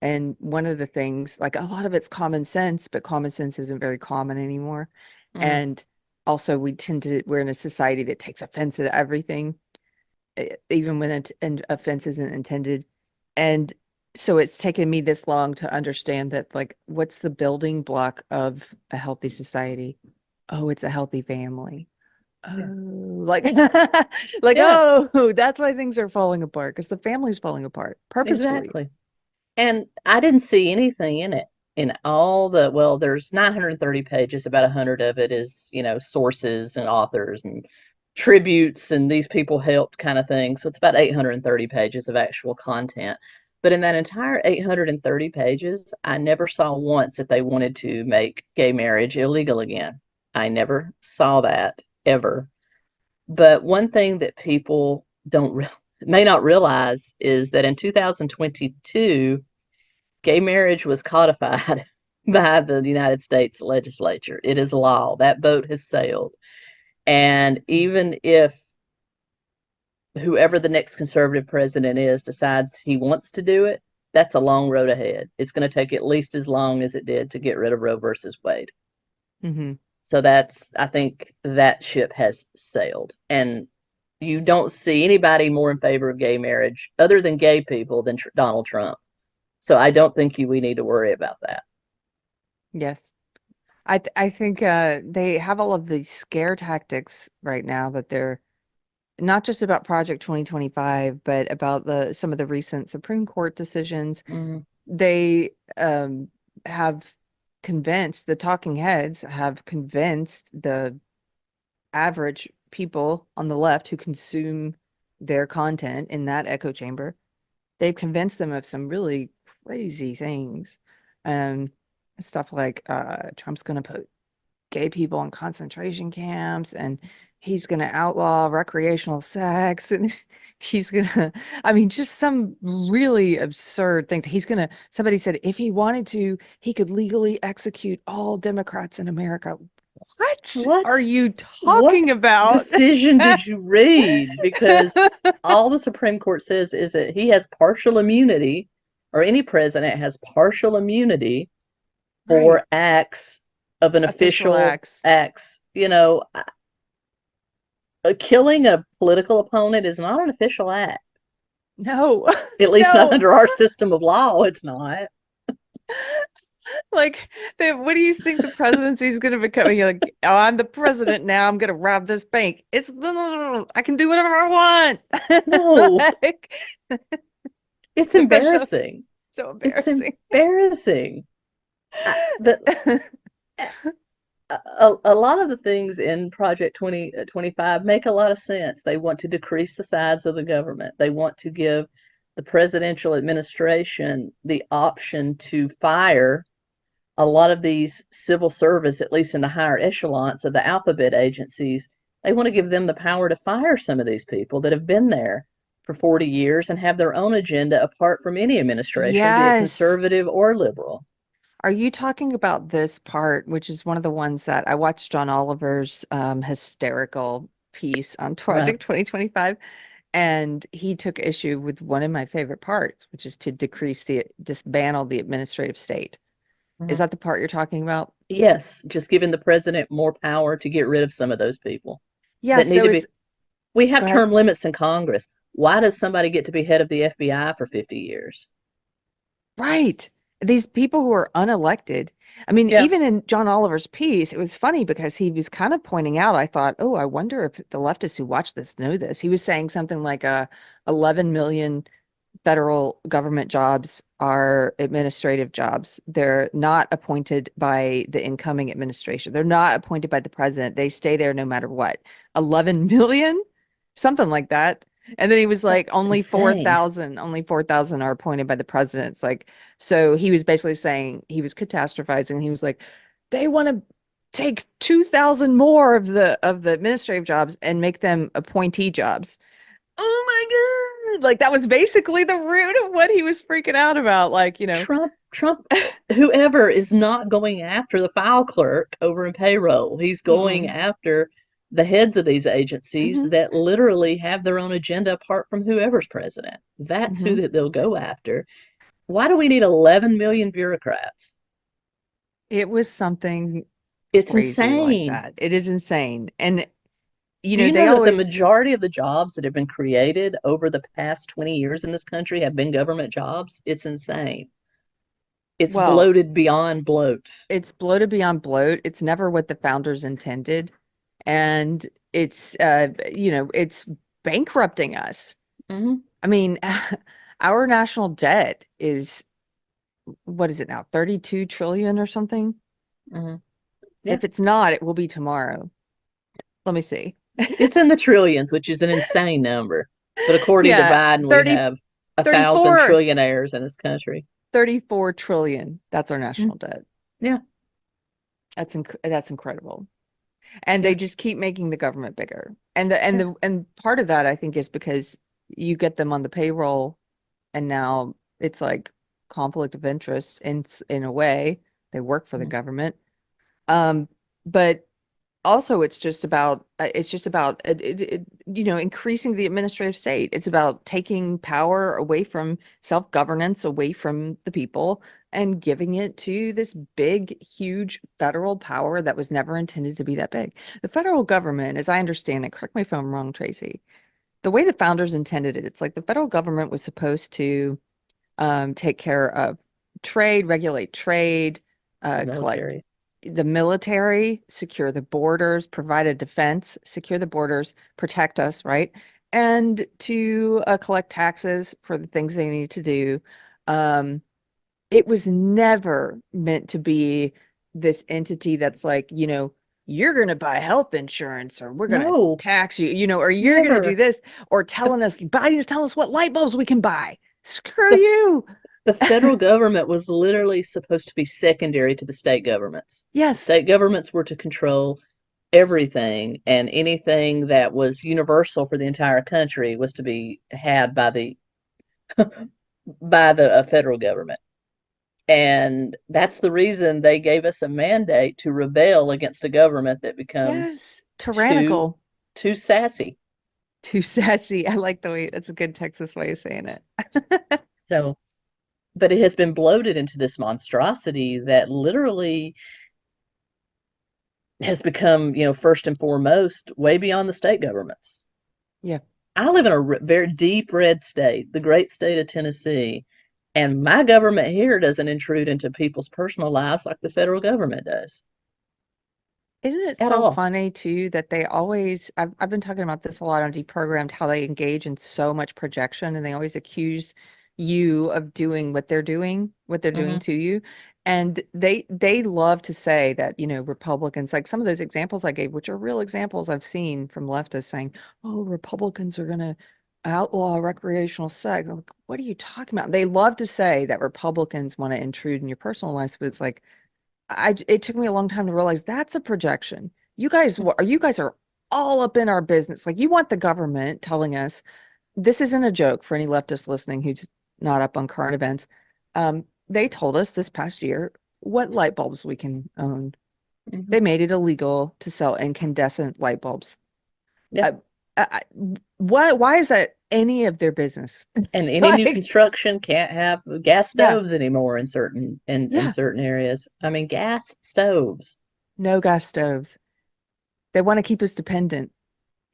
And one of the things, like a lot of it's common sense, but common sense isn't very common anymore. mm, And also, we're in a society that takes offense at everything, even when an offense isn't intended. And so it's taken me this long to understand that, like, what's the building block of a healthy society? Oh, it's a healthy family. Oh, yeah. like like Yeah, oh, that's why things are falling apart because the family's falling apart purposefully. exactly. And I didn't see anything in it. In all well, there's 930 pages, about 100 of it is, sources and authors and tributes and these people helped kind of thing. So it's about 830 pages of actual content. But in that entire 830 pages, I never saw once that they wanted to make gay marriage illegal again. I never saw that ever. But one thing that people don't may not realize is that in 2022, gay marriage was codified by the United States legislature. It is law. That boat has sailed. And even if whoever the next conservative president is decides he wants to do it, that's a long road ahead. It's going to take at least as long as it did to get rid of Roe versus Wade. Hmm. So I think that ship has sailed. And you don't see anybody more in favor of gay marriage other than gay people than Donald Trump. So I don't think we need to worry about that. Yes. I think they have all of these scare tactics right now that they're not just about Project 2025, but about the some of the recent Supreme Court decisions. Mhm. They have convinced the talking heads have convinced the average people on the left who consume their content in that echo chamber. They've convinced them of some really crazy things. Um, Stuff like Trump's going to put gay people in concentration camps and he's going to outlaw recreational sex and he's going to, I mean, just some really absurd things. Somebody said if he wanted to, he could legally execute all Democrats in America. What are What you what talking about? decision did you read? Because all the Supreme Court says is that he has partial immunity, or any president has partial immunity Right. for acts of an Official official acts. acts. Killing a political opponent is not an official act. No, At least not no. under our system of law, it's not. Like, what do you think the presidency is going to become? You're like, oh, I'm the president now. I'm going to rob this bank. I can do whatever I want. No, Like, it's it's official. embarrassing. So It's embarrassing. embarrassing. The a lot of the things in Project 2025 make a lot of sense. They want to decrease the size of the government. They want to give the presidential administration the option to fire a lot of these civil service, at least in the higher echelons of the alphabet agencies. They want to give them the power to fire some of these people that have been there for 40 years and have their own agenda apart from any administration, be it Yes. conservative or liberal. Are you talking about this part, which is one of the ones that I watched John Oliver's hysterical piece on Right. Project 2025? And he took issue with one of my favorite parts, which is to dismantle the administrative state. Is Mhm. that the part you're talking about? Yes, just giving the president more power to get rid of some of those people Yeah, that need so to it's be. We go have ahead. term limits in Congress. Why does somebody get to be head of the FBI for 50 years? Right. These people who are unelected. I mean, Yeah. even in John Oliver's piece, it was funny because he was kind of pointing out, I thought, oh, I wonder if the leftists who watch this know this. He was saying something like 11 million federal government jobs are administrative jobs. They're not appointed by the incoming administration. They're not appointed by the president. They stay there no matter what. 11 million? Something like that. And then he was like, That's insane. only 4,000 are appointed by the president. It's like, so he was basically saying he was catastrophizing. He was like, they want to take 2,000 more of the administrative jobs and make them appointee jobs. Oh my God. Like that was basically the root of what he was freaking out about. Like, Trump, whoever is not going after the file clerk over in payroll. He's going mm-mm. after the heads of these agencies Hmm. that literally have their own agenda apart from whoever's president. That's who Hmm. that they'll go after. Why do we need 11 million bureaucrats? It was something It's crazy like insane. that. It is insane. And, Do you they know that the always, majority of the jobs that have been created over the past 20 years in this country have been government jobs? It's insane. It's well, bloated beyond bloat. it's bloated beyond bloat. It's never what the founders intended. And it's bankrupting us. Mm-hmm. I mean, our national debt is, what is it now? 32 trillion or something? Mm-hmm. Yeah. If it's not, it will be tomorrow. Let me see. It's in the trillions, which is an insane number. But according to Yeah, Biden, we 30, have 1,000 34, trillionaires in this country. 34 trillion. That's our national Mm. debt. Yeah, That's incredible. And they yeah, just keep making the government bigger. And part of that I think is because you get them on the payroll and now it's like conflict of interest in a way. They work for the yeah. government. Um, but also it's just about increasing the administrative state. It's about taking power away from self-governance, away from the people, and giving it to this big huge federal power that was never intended to be that big. The federal government, as I understand it, correct me if I'm wrong, Tracy, the way the founders intended it, it's like the federal government was supposed to take care of trade, regulate trade, collect Military. the military, secure the borders, provide a defense, secure the borders, protect us, right? And to collect taxes for the things they need to do. Um, it was never meant to be this entity that's like, you're going to buy health insurance or we're going to No, tax you, or you're going to do never. this or Biden's telling us what light bulbs we can buy. Screw The, you. the federal government was literally supposed to be secondary to the state governments. The Yes. state governments were to control everything, and anything that was universal for the entire country was to be had by the federal government. And that's the reason they gave us a mandate to rebel against a government that becomes Yes. too Tyrannical. too sassy. Too sassy. I like the way that's a good Texas way of saying it. So, but it has been bloated into this monstrosity that literally has become, first and foremost, way beyond the state governments. Yeah. I live in a very deep red state, the great state of Tennessee, and my government here doesn't intrude into people's personal lives like the federal government does Isn't it at so all. funny too that they always, I've been talking about this a lot on Deprogrammed, how they engage in so much projection and they always accuse you of doing what they're doing Mm-hmm. to you. And they love to say that, Republicans, like some of those examples I gave, which are real examples I've seen from leftists saying, oh, Republicans are gonna outlaw recreational sex. I'm like, what are you talking about? They love to say that Republicans want to intrude in your personal life, but it's like it took me a long time to realize that's a projection. You guys are all up in our business. Like you want the government telling us this isn't a joke for any leftists listening who's not up on current events. They told us this past year what light bulbs we can own. Mm-hmm. They made it illegal to sell incandescent light bulbs. Yeah. I, why is that any of their business? And any new Like, construction can't have gas yeah, stoves anymore in in yeah, certain areas. I mean, gas stoves. no gas stoves. They want to keep us dependent.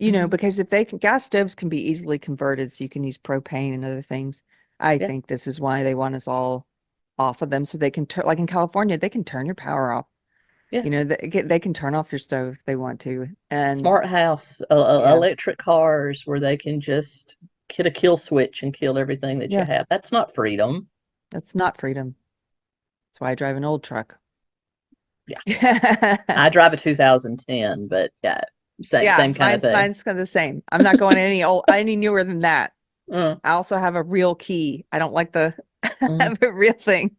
Mm-hmm. Because if gas stoves can be easily converted so you can use propane and other things, I Yeah. think this is why they want us all off of them so they can turn, like in California, they can turn your power off. Yeah. They can turn off your stove if they want to. And Smart house, yeah, electric cars where they can just hit a kill switch and kill everything that you yeah, have. That's not freedom. that's not freedom. That's why I drive an old truck. Yeah. Yeah, I drive a 2010, but yeah, same kind of thing. mine's kind of the same. I'm not going any newer than that. Mm, I also have a real key. I don't like the mm. have a real thing.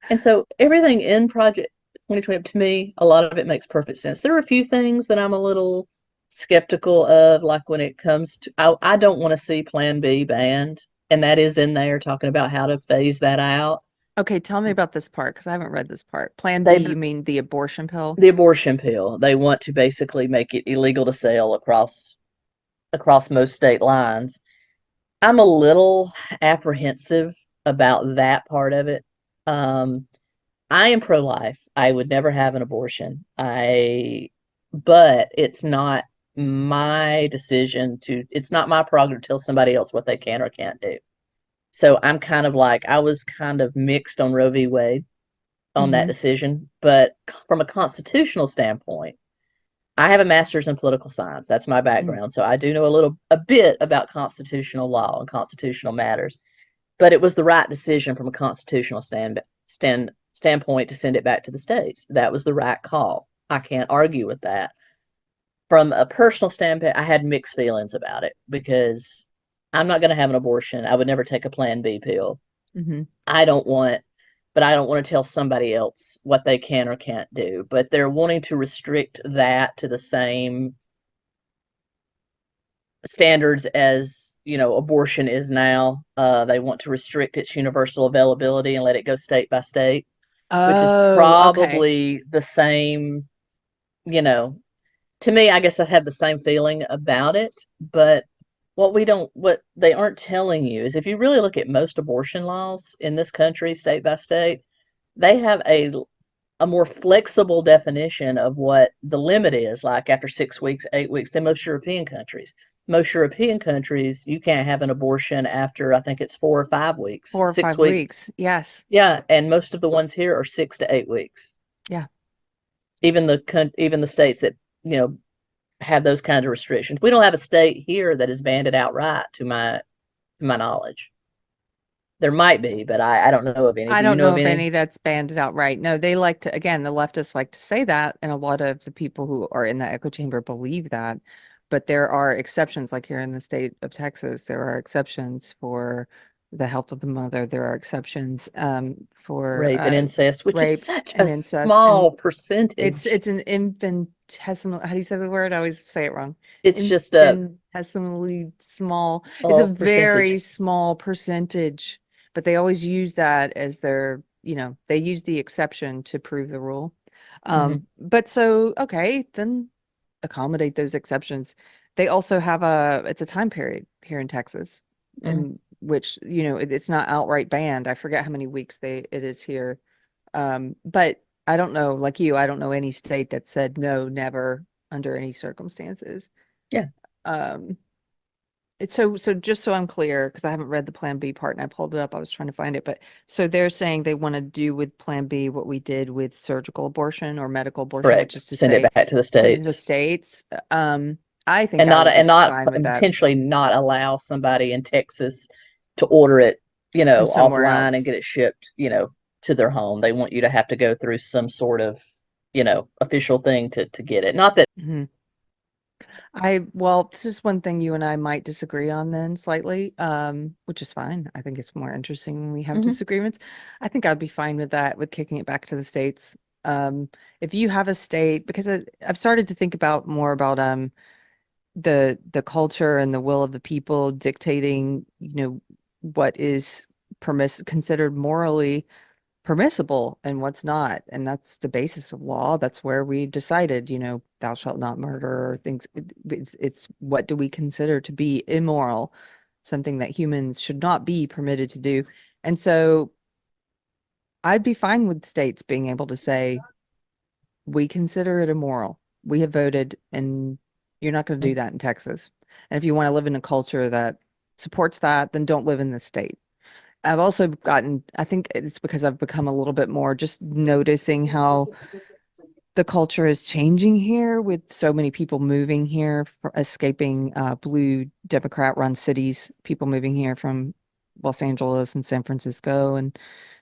And so everything in Project 2020, to me, a lot of it makes perfect sense. There are a few things that I'm a little skeptical of, like when it comes to, I don't want to see Plan B banned, and that is in there talking about how to phase that out. Okay, tell me about this part because I haven't read this part. Plan B, They you mean the abortion pill? The abortion pill. They want to basically make it illegal to sell across most state lines. I'm a little apprehensive about that part of it. Um, I am pro-life. I would never have an abortion. But it's not my decision it's not my prerogative to tell somebody else what they can or can't do. So I'm kind of like, I was kind of mixed on Roe v. Wade on that Mm-hmm. decision. But from a constitutional standpoint, I have a master's in political science. That's my background. So I do know a bit about constitutional law and constitutional matters. But it was the right decision from a constitutional standpoint to send it back to the states. That was the right call. I can't argue with that. From a personal standpoint, I had mixed feelings about it because I'm not going to have an abortion. I would never take a Plan B pill. Mm-hmm. I don't want, but I don't want to tell somebody else what they can or can't do. But they're wanting to restrict that to the same standards as abortion is now. They want to restrict its universal availability and let it go state by state, which is Oh, okay. probably the same. You know, to me, I guess I had the same feeling about it. But what they aren't telling you is if you really look at most abortion laws in this country, state by state, they have a more flexible definition of what the limit is, like after 6 weeks, 8 weeks, than most European countries. most European countries, you can't have an abortion after, I think it's 4 or 5 weeks, 4 or 5 6 weeks. weeks. Yes. Yeah, and most of the ones here are 6 to 8 weeks. Yeah. Even the states that you know have those kinds of restrictions. We don't have a state here that has banned it outright, to my knowledge. There might be, but I don't know of any. I Do you don't know know of of any? any that's banned it outright. No, they like to, again, the leftists like to say that, and a lot of the people who are in the echo chamber believe that. But there are exceptions, like here in the state of Texas, there are exceptions for the health of the mother. There are exceptions for Rape and incest, which is rape such a and incest, and small it's percentage. it's an infinitesimal. How do you say the word? I always say it wrong. It's just Infinitesimally small. It's a a very percentage. small percentage, but they always use that as their, they use the exception to prove the rule. Hmm. But so, okay, then accommodate those exceptions. They also have it's a time period here in Texas, Hmm. in which, it's not outright banned. I forget how many weeks it is here. But I don't know, like you, I don't know any state that said no, never under any circumstances. Yeah, Um, it's so just so I'm clear, because I haven't read the Plan B part and I pulled it up, I was trying to find it, but so they're saying they want to do with Plan B what we did with surgical abortion or medical abortion, which correct. is to Send it say, back to the send it to the states, states. I think and I not would be and not fine with that. potentially not allow somebody in Texas to order it, From somewhere offline and else. get it shipped, to their home. They want you to have to go through some sort of, official thing to get it. Not that. Mhm. Well, this is one thing you and I might disagree on then slightly, which is fine. I think it's more interesting when we have Mhm. disagreements. I think I'd be fine with that, with kicking it back to the states. If you have a state, because I've started to think about more about the culture and the will of the people dictating, what is considered morally permissible and what's not. And that's the basis of law. That's where we decided, thou shalt not murder, or things. It's what do we consider to be immoral, something that humans should not be permitted to do. And so I'd be fine with states being able to say, we consider it immoral. We have voted, and you're not going to do that in Texas. And if you want to live in a culture that supports that, then don't live in the state. I've also I think it's because I've become a little bit more just noticing how the culture is changing here, with so many people moving here, escaping blue Democrat-run cities, people moving here from Los Angeles and San Francisco and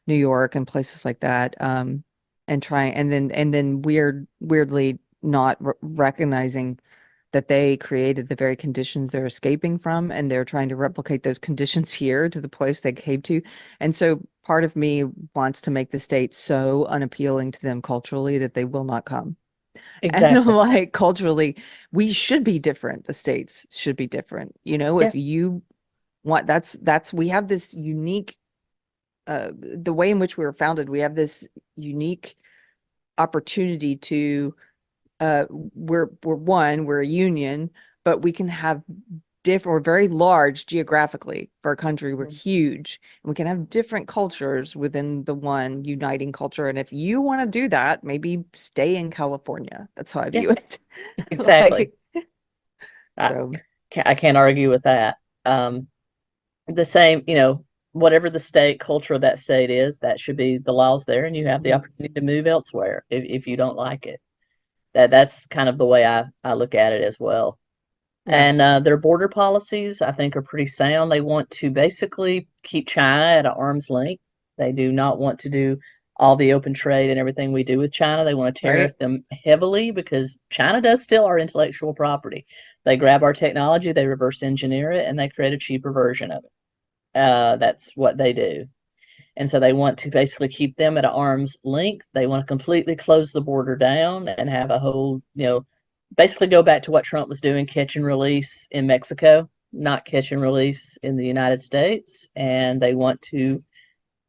New York and places like that, and trying, and then weirdly not recognizing that they created the very conditions they're escaping from, and they're trying to replicate those conditions here to the place they came to. And so part of me wants to make the state so unappealing to them culturally that they will not come. And I'm Exactly. like, culturally, we should be different. The states should be different. Yeah, If you want, we have this unique, the way in which we were founded, we have this unique opportunity to, we're a union, but we can have we're very large geographically for a country. We're huge, and we can have different cultures within the one uniting culture. And if you want to do that, maybe stay in California. That's how I yeah, view it. exactly. Like, I so, I can't argue with that. The same, whatever the state culture of that state is, that should be the laws there, and you have the mhm. opportunity to move elsewhere if you don't like it. That's kind of the way I look at it as well. Yeah. And their border policies, I think, are pretty sound. They want to basically keep China at an arm's length. They do not want to do all the open trade and everything we do with China. They want to Right. tariff them heavily because China does steal our intellectual property. They grab our technology, they reverse engineer it, and they create a cheaper version of it. That's what they do. And so they want to basically keep them at an arm's length. They want to completely close the border down and have a whole, basically go back to what Trump was doing, catch and release in Mexico, not catch and release in the United States. And they want to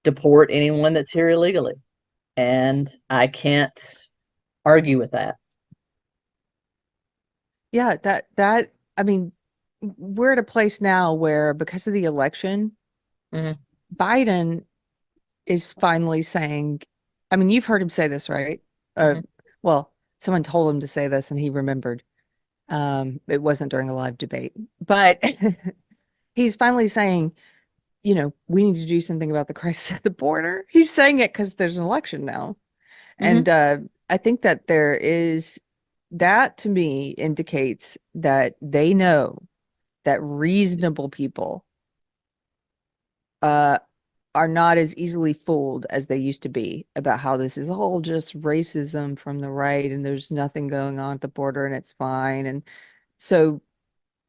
deport anyone that's here illegally. And I can't argue with that. Yeah, I mean, we're at a place now where, because of the election, Mm-hmm. Biden is finally saying, I mean, you've heard him say this, right? Uh, Mm-hmm. well, someone told him to say this and he remembered. It wasn't during a live debate, but he's finally saying, we need to do something about the crisis at the border. He's saying it because there's an election now. And Hmm. I think that that to me indicates that they know that reasonable people uh, are not as easily fooled as they used to be about how this is all just racism from the right and there's nothing going on at the border and it's fine. And so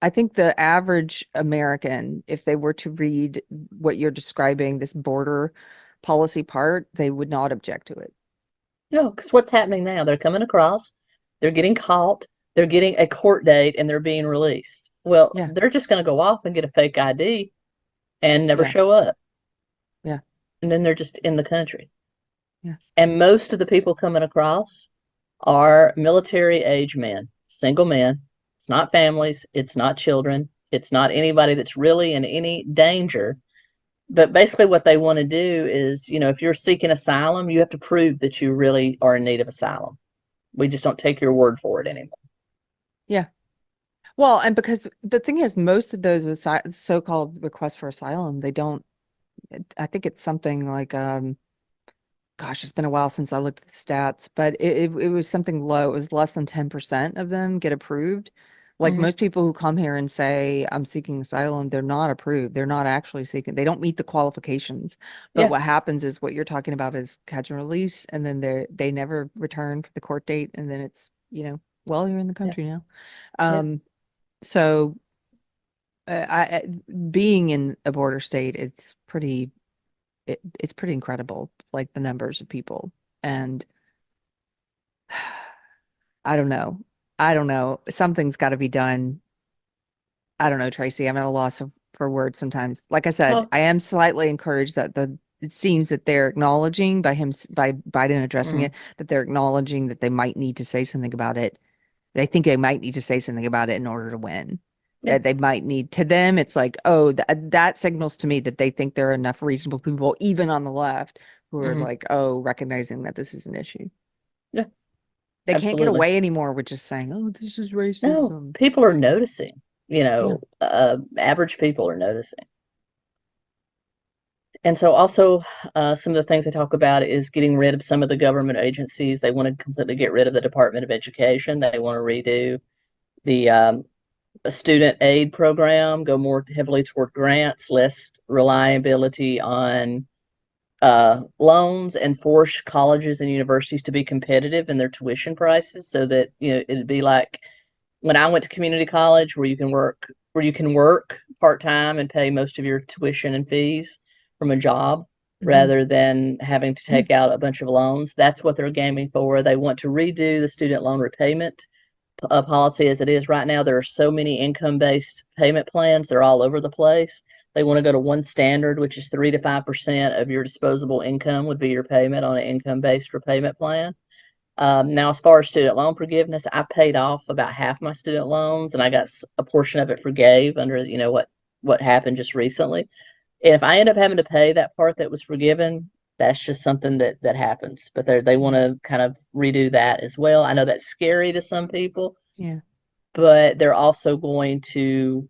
I think the average American, if they were to read what you're describing, this border policy part, they would not object to it. No, because what's happening now? They're coming across, they're getting caught, they're getting a court date, and they're being released. Well, Yeah, they're just going to go off and get a fake ID and never yeah, show up, yeah, and then they're just in the country. yeah, And most of the people coming across are military age men, single men. It's not families, it's not children, it's not anybody that's really in any danger. But basically, what they want to do is, if you're seeking asylum, you have to prove that you really are in need of asylum. We just don't take your word for it anymore. yeah. Well, and because the thing is, most of those so-called requests for asylum, they don't, I think it's something like, gosh, it's been a while since I looked at the stats, but it was something low. It was less than 10% of them get approved. Like Hmm. most people who come here and say, I'm seeking asylum, they're not approved. They're not actually seeking, they don't meet the qualifications. But Yeah, what happens is what you're talking about is catch and release, and then they never return for the court date, and then it's, well, you're in the yeah, country now. yeah. So being in a border state, it's pretty incredible, like the numbers of people. And I don't know. I don't know. Something's got to be done. I don't know, Tracy. I'm at a loss for words sometimes. Like I said, Oh, I am slightly encouraged that it seems that they're acknowledging by Biden addressing mm, it, that they're acknowledging that they might need to say something about it. They think they might need to say something about it in order to win. yeah. That they might need to them, it's like, oh, that signals to me that they think there are enough reasonable people, even on the left, who are Hmm. like, oh, recognizing that this is an issue. Yeah, They can't get absolutely. away anymore with just saying, oh, this is No, racism. people are noticing. Yeah. Average people are noticing. And so, also, some of the things they talk about is getting rid of some of the government agencies. They want to completely get rid of the Department of Education. They want to redo the student aid program, go more heavily toward grants, less reliability on loans, and force colleges and universities to be competitive in their tuition prices so that it'd be like when I went to community college where you can work part-time and pay most of your tuition and fees from a job Hmm. rather than having to take out a bunch of loans. That's what they're gaming for. They want to redo the student loan repayment policy as it is right now. There are so many income-based payment plans. They're all over the place. They want to go to one standard, which is 3 to 5% of your disposable income would be your payment on an income-based repayment plan. Now, as far as student loan forgiveness, I paid off about half my student loans, and I got a portion of it forgave under what happened just recently. And if I end up having to pay that part that was forgiven, that's just something that happens. But they want to kind of redo that as well. I know that's scary to some people, Yeah. but they're also going to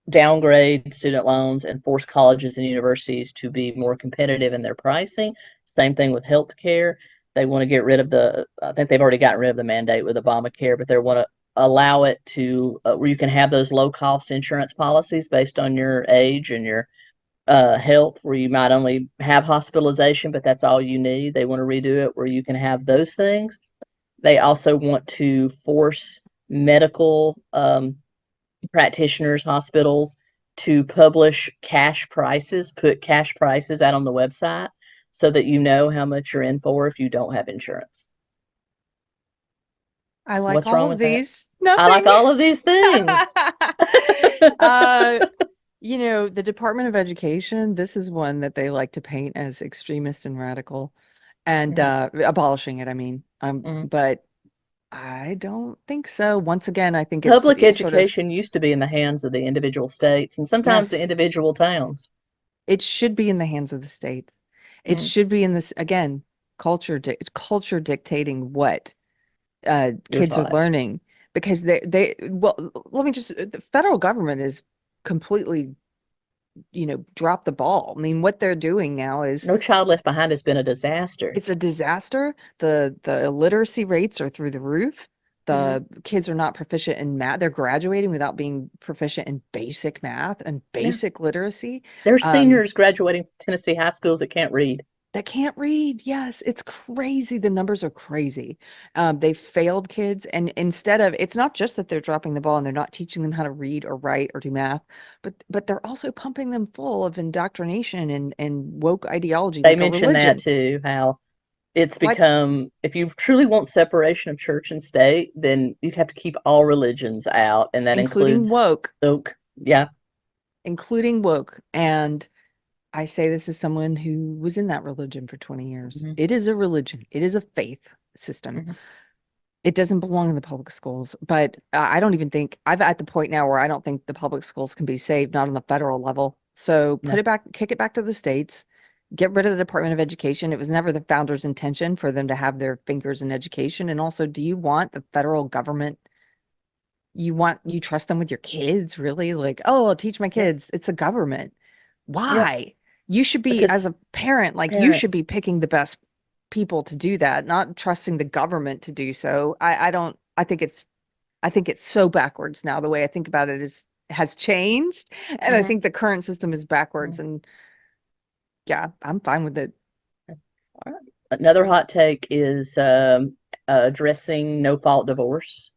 downgrade student loans and force colleges and universities to be more competitive in their pricing. Same thing with healthcare. They want to get rid of I think they've already gotten rid of the mandate with Obamacare, but they want to allow it to where you can have those low cost insurance policies based on your age and your health, where you might only have hospitalization, but that's all you need. They want to redo it where you can have those things. They also want to force medical practitioners, hospitals to publish cash prices, put cash prices out on the website so that you know how much you're in for if you don't have insurance. I like What's all wrong of with that? these. I like Nothing. all of these things. uh, the Department of Education, this is one that they like to paint as extremist and radical and Mhm, abolishing it, I mean. mhm. But I don't think so. Once again, I think Public it's sort of, education used to be in the hands of the individual states and sometimes the yes, individual towns. it should be in the hands of the states. It Mm, should be in this, again, culture dictating what you're kids are taught. learning. because well, let me just, the federal government is completely, dropped the ball. I mean, what they're doing now is No Child Left Behind has been a disaster. it's a disaster. The illiteracy rates are through the roof. Hmm. The kids are not proficient in math. They're graduating without being proficient in basic math and Yeah. basic literacy. There's Um, seniors graduating from Tennessee high schools that can't read. that can't read. Yes, it's crazy. The numbers are crazy. They failed kids, and instead of, it's not just that they're dropping the ball and they're not teaching them how to read or write or do math, but they're also pumping them full of indoctrination and woke ideology They like a mentioned that religion. too, how it's What, become, if you truly want separation of church and state, then you have to keep all religions out, and that including includes woke, oak. Yeah. including woke. And I say this as someone who was in that religion for 20 years. Hmm. It is a religion. It is a faith system. Hmm. It doesn't belong in the public schools, but I don't even think I'm at the point now where I don't think the public schools can be saved, not on the federal level. So put No. it back, kick it back to the states, get rid of the Department of Education. It was never the founders' intention for them to have their fingers in education. And also, do you want the federal government? You trust them with your kids, really? Like, oh, I'll teach my Yeah. kids. It's a government. Yep. Why? You should be, as Because a parent, like you parent. should be picking the best people to do that, not trusting the government to do so. I don't, I think it's so backwards now. The way I think about it is has changed. And I Hmm. think the current system is backwards. And yeah, I'm fine with it. All right. Another hot take is addressing no fault divorce.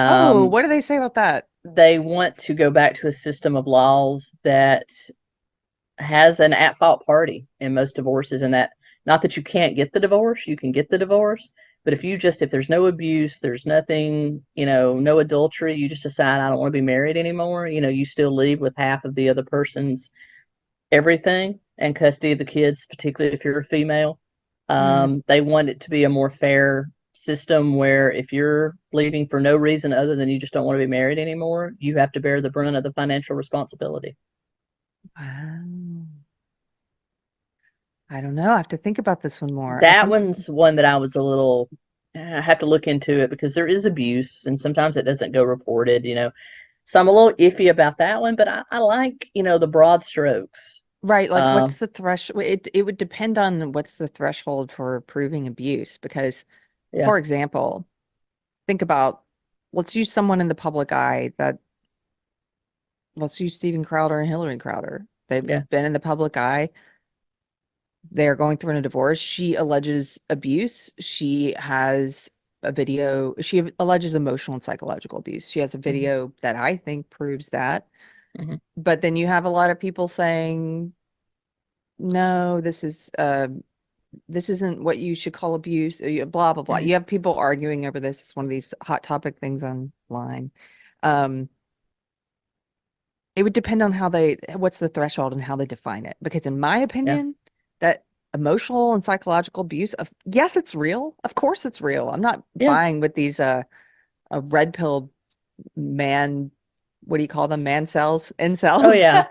Oh, Um, what do they say about that? they want to go back to a system of laws that has an at fault party in most divorces, and that, not that you can't get the divorce, you can get the divorce, but if there's no abuse, there's nothing, no adultery, you just decide I don't want to be married anymore, you still leave with half of the other person's everything and custody of the kids, particularly if you're a female. Mm, They want it to be a more fair system where if you're leaving for no reason other than you just don't want to be married anymore, you have to bear the brunt of the financial responsibility. wow. I don't know. I have to think about this one more. I That think, one's one that I was a little, I have to look into it because there is abuse and sometimes it doesn't go reported. So I'm a little iffy about that one, but I like, the broad strokes. right, like Uh, what's the threshold? It would depend on what's the threshold for proving abuse. Because, yeah, for example, think about, let's use someone in the public eye that, let's use Steven Crowder and Hillary Crowder. They've yeah. been in the public eye. They're going through a divorce. She alleges abuse. She has a video. She alleges emotional and psychological abuse. She has a Hmm. video that I think proves that. Hmm. But then you have a lot of people saying, no, this isn't what you should call abuse, blah, blah, blah. Hmm. You have people arguing over this. It's one of these hot topic things online. Um, it would depend on what's the threshold and how they define it. Because in my Yeah, opinion, that emotional and psychological abuse yes, it's real. Of course it's real. I'm not yeah. buying with these a red pill man, what do you call them? Man cells, Oh incel. yeah.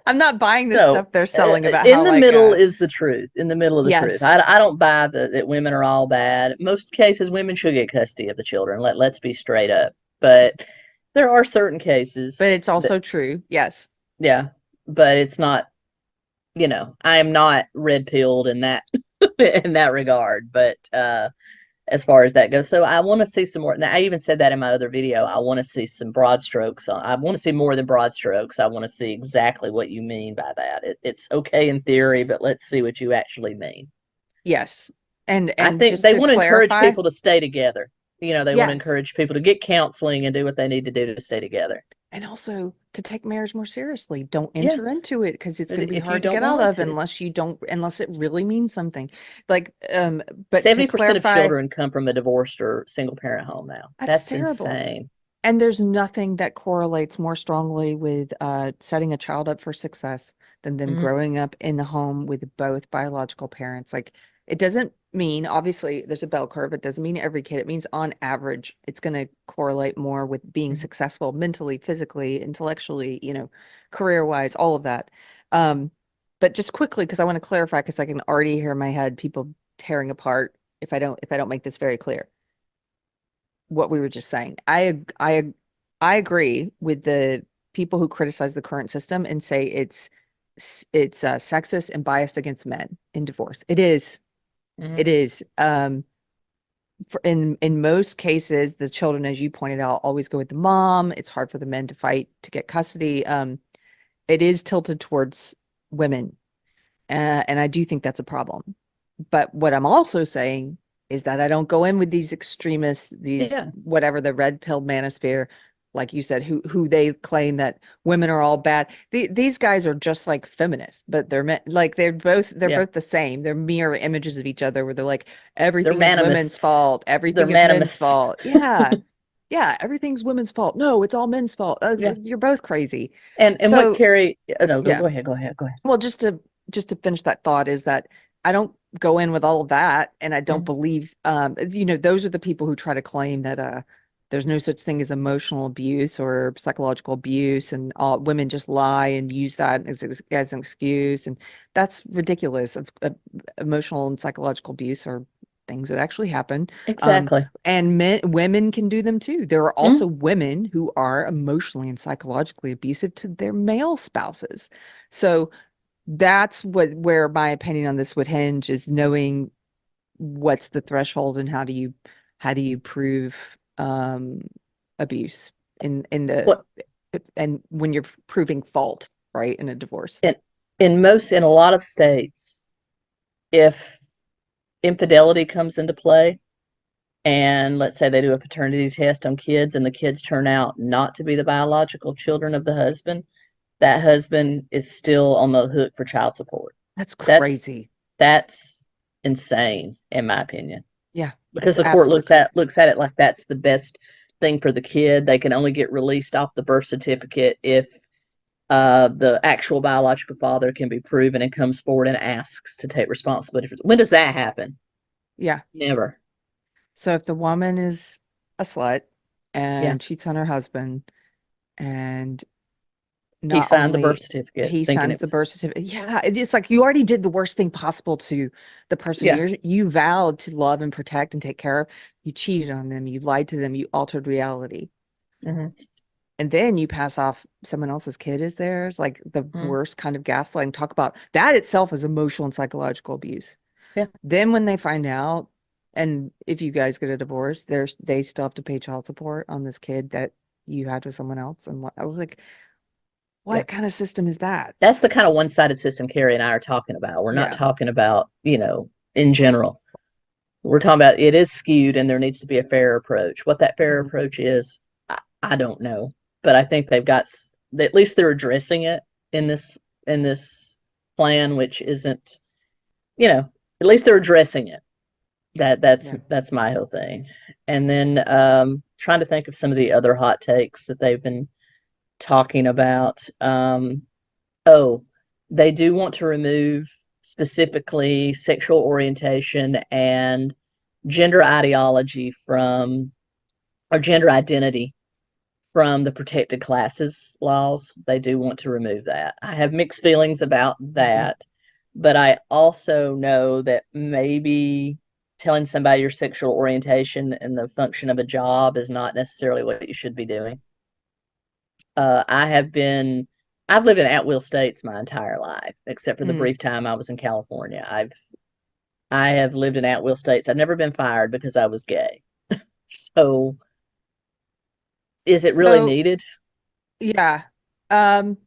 I'm not buying this So stuff they're selling about in how the like middle is the truth. In the middle of the truth, yes, I don't buy that women are all bad. Most cases, women should get custody of the children. Let's be straight up. But there are certain but cases it's that, also true. Yes. yeah, but it's not. I am not red pilled in that in that regard. But as far as that goes, so I want to see some more. Now, I even said that in my other video. I want to see some broad strokes. I want to see more than broad strokes. I want to see exactly what you mean by that. It's okay in theory, but let's see what you actually mean. Yes. I And think just they to want to encourage clarify, people to stay together. They want to yes. encourage people to get counseling and do what they need to do to stay together. And also to take marriage more seriously. Don't Yeah, enter into it because it's going to be if you hard to don't get out want of to. unless it really means something. Like, but to 70% of clarify, children come from a divorced or single parent home now. that's That's terrible. insane. And there's nothing that correlates more strongly with setting a child up for success than them Hmm. growing up in the home with both biological parents. Like, it doesn't mean, obviously, there's a bell curve. It doesn't mean every kid. It means on average, it's going to correlate more with being Hmm. successful mentally, physically, intellectually, career-wise, all of that. Um, but just quickly, because I want to clarify, because I can already hear in my head people tearing apart if I don't make this very clear. what we were just saying. I agree with the people who criticize the current system and say it's sexist and biased against men in divorce. It is. Hmm. It is. In most cases, the children, as you pointed out, always go with the mom. It's hard for the men to fight to get custody. It is tilted towards women, and I do think that's a problem. But what I'm also saying is that I don't go in with these extremists, these Yeah. whatever the red pill manosphere, like you said, who they claim that women are all bad. These guys are just like feminists, but like they're Yeah. both the same. They're mirror images of each other, where they're like They're everything is women's manimists. fault, They're everything is men's manimists. fault. Yeah, yeah, everything's women's fault. No, it's all men's fault. Yeah. You're both crazy. And what So Keri, oh, no, go, yeah. go ahead, go ahead, go ahead. Well, just to finish that thought is that I don't go in with all of that, and I don't Mm. believe those are the people who try to claim that there's no such thing as emotional abuse or psychological abuse, and all women just lie and use that as an excuse, and that's ridiculous. Of emotional and psychological abuse are things that actually happen, Exactly. and women can do them too. There are Mm. also women who are emotionally and psychologically abusive to their male spouses. So that's where my opinion on this would hinge, is knowing what's the threshold and how do you prove um abuse in the What and when you're proving fault, right, in a divorce. in in a lot of states, if infidelity comes into play, and let's say they do a paternity test on kids and the kids turn out not to be the biological children of the husband, that husband is still on the hook for child support. That's That's crazy. that's insane, in my opinion, Yeah, because that's the court absolutely crazy. looks at it like that's the best thing for the kid. They can only get released off the birth certificate if the actual biological father can be proven and comes forward and asks to take responsibility for. When does that happen? Yeah. Never. So if the woman is a slut Yeah. and cheats on her husband, and He not signed the birth only certificate he thinking signs it the was. birth certificate, yeah, it's like you already did the worst thing possible to the person Yeah. you vowed to love and protect and take care of. You cheated on them, you lied to them, you altered reality, Hmm. and then you pass off someone else's kid as theirs, like the Mm. worst kind of gaslighting. Talk about that itself as emotional and psychological abuse. Yeah. Then when they find out, and if you guys get a divorce, they still have to pay child support on this kid that you had with someone else. And I was like, Yeah. what kind of system is that? That's the kind of one-sided system Keri and I are talking about. We're not Yeah. talking about, in general. We're talking about it is skewed and there needs to be a fair approach. What that fair Mhm. approach is, I don't know, but I think they've got, at least they're addressing it in this plan, which isn't, at least they're addressing it. Yeah. That's my whole thing. And then trying to think of some of the other hot takes that they've been talking about. Oh, they do want to remove specifically sexual orientation and gender ideology from, or gender identity from the protected classes laws. They do want to remove that. I have mixed feelings about Mhm. that, but I also know that maybe telling somebody your sexual orientation and the function of a job is not necessarily what you should be doing. I have been, I've lived in at will states my entire life, except for the Mm. brief time I was in California. I have lived in at will states. I've never been fired because I was gay. So is it really So, needed? yeah. Um,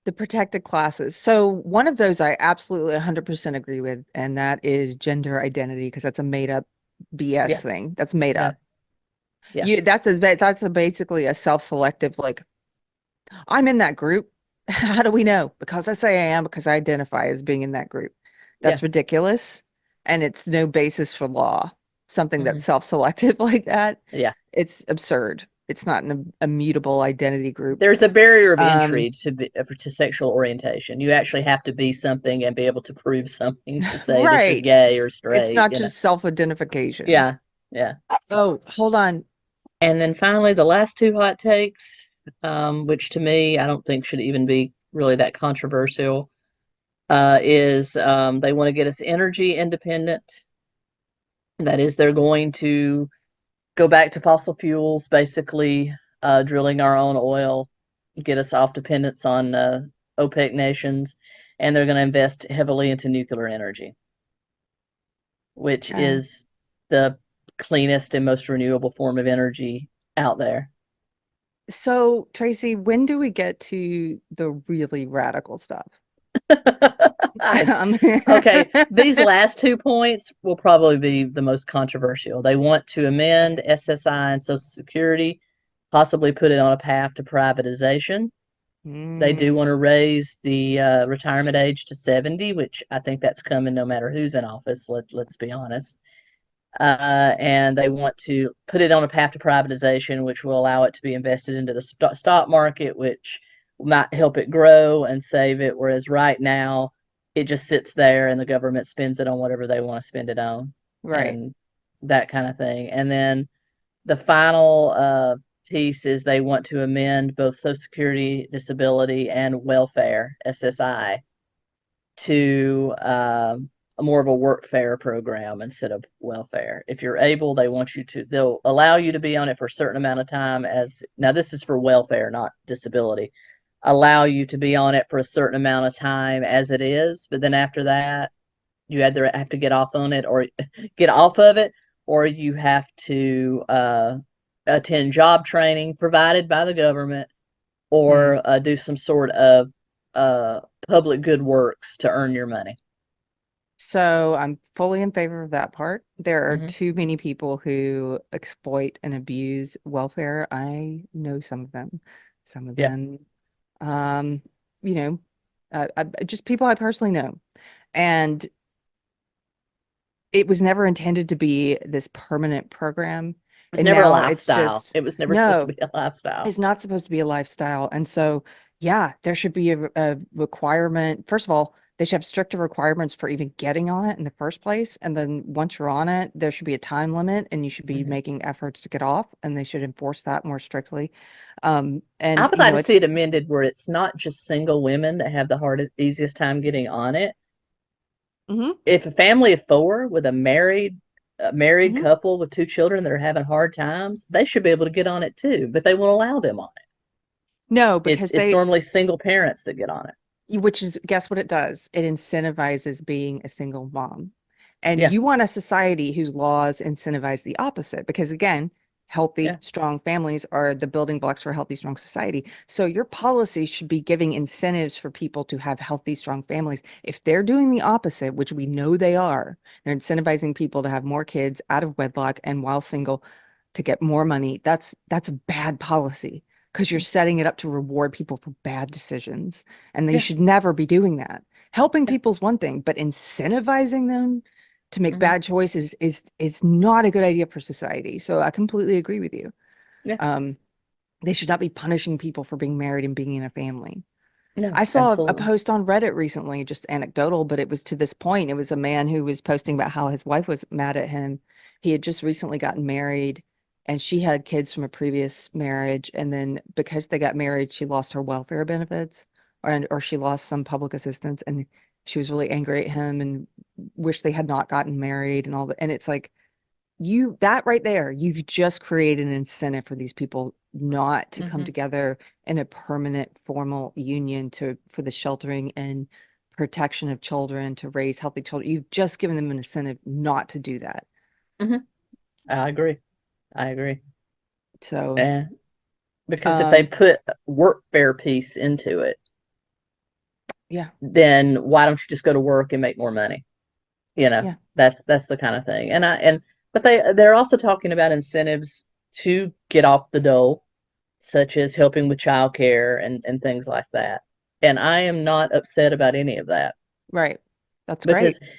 the protected classes. So one of those I absolutely 100% agree with, and that is gender identity, because that's a made up BS Yeah, thing. That's made yeah, up. yeah, That's a basically a self-selective, like, I'm in that group. How do we know? Because I say I am, because I identify as being in that group. yeah. That's ridiculous. And it's no basis for law. Something Hmm. that's self-selective like that. Yeah. It's absurd. It's not an immutable identity group. There's a barrier of Um, entry to sexual orientation. You actually have to be something and be able to prove something to say that you're right. gay or It's straight, not just self-identification. Yeah, yeah. Oh, hold on. And then finally, the last two hot takes, which to me I don't think should even be really that controversial, is they want to get us energy independent. That is, they're going to go back to fossil fuels, basically drilling our own oil, get us off dependence on OPEC nations, and they're going to invest heavily into nuclear energy, which Okay. is the cleanest and most renewable form of energy out there. So, Tracy, when do we get to the really radical stuff? I, Um, okay, these last 2 points will probably be the most controversial. They want to amend Okay. SSI and Social Security, possibly put it on a path to privatization. They do want to Mm, raise the retirement age to 70, which I think that's coming no matter who's in office. Let's be honest. And they want to put it on a path to privatization, which will allow it to be invested into the stock market, which might help it grow and save it. Whereas right now, it just sits there and the government spends it on whatever they want to spend it on, right. and that kind of thing. And then the final piece is they want to amend both Social Security, disability, and welfare (SSI) to more of a workfare program instead of welfare. If you're able, they want you to. They'll allow you to be on it for a certain amount of time. As now, this is for welfare, not disability. Allow you to be on it for a certain amount of time as it is, but then after that, you either have to get off on it or get off of it, or you have to attend job training provided by the government, Hmm. or do some sort of uh, public good works to earn your money. So I'm fully in favor of that part. There are Hmm. too many people who exploit and abuse welfare. I know some of them. Some of Yeah, them, um, you know, just people I personally know. And it was never intended to be this permanent program. it was And never a now it's lifestyle. just, It was never supposed to no, be a lifestyle. it's not supposed to be a lifestyle. And so, yeah, there should be a requirement. First of all, they should have stricter requirements for even getting on it in the first place. And then once you're on it, there should be a time limit and you should be Hmm. making efforts to get off, and they should enforce that more strictly. I And, would like to see it amended where it's not just single women that have the hardest, easiest time getting on it. Mhm, If a family of four with a married mhm. couple with two children that are having hard times, they should be able to get on it too, but they won't allow them on No, it. because It's normally single parents that get on it. which is, guess what it does? It incentivizes being a single mom. And Yeah, you want a society whose laws incentivize the opposite, because again, healthy, yeah. strong families are the building blocks for a healthy, strong society. So your policy should be giving incentives for people to have healthy, strong families. If they're doing the opposite, which we know they are, they're incentivizing people to have more kids out of wedlock and while single to get more money. That's a bad policy because you're setting it up to reward people for bad decisions. And they Yeah, should never be doing that. Helping yeah. people is one thing, but incentivizing them to make Hmm. bad choices is not a good idea for society. So I completely agree with you. Yeah. Um, they should not be punishing people for being married and being in a family. No, I saw a absolutely. post on Reddit recently, just anecdotal, but it was to this point. It was a man who was posting about how his wife was mad at him. He had just recently gotten married and she had kids from a previous marriage. And then because they got married, she lost her welfare benefits or she lost some public assistance. And she was really angry at him and wished they had not gotten married and all that. And it's like, that right there, you've just created an incentive for these people not to come Hmm. together in a permanent formal union for the sheltering and protection of children to raise healthy children. You've just given them an incentive not to do that. Hmm. I agree. I agree. So, And because if they um, put workfare piece into it, yeah, then why don't you just go to work and make more money? yeah, That's the kind of thing. But they're also talking about incentives to get off the dole, such as helping with childcare and things like that. And I am not upset about any of that right. That's because great.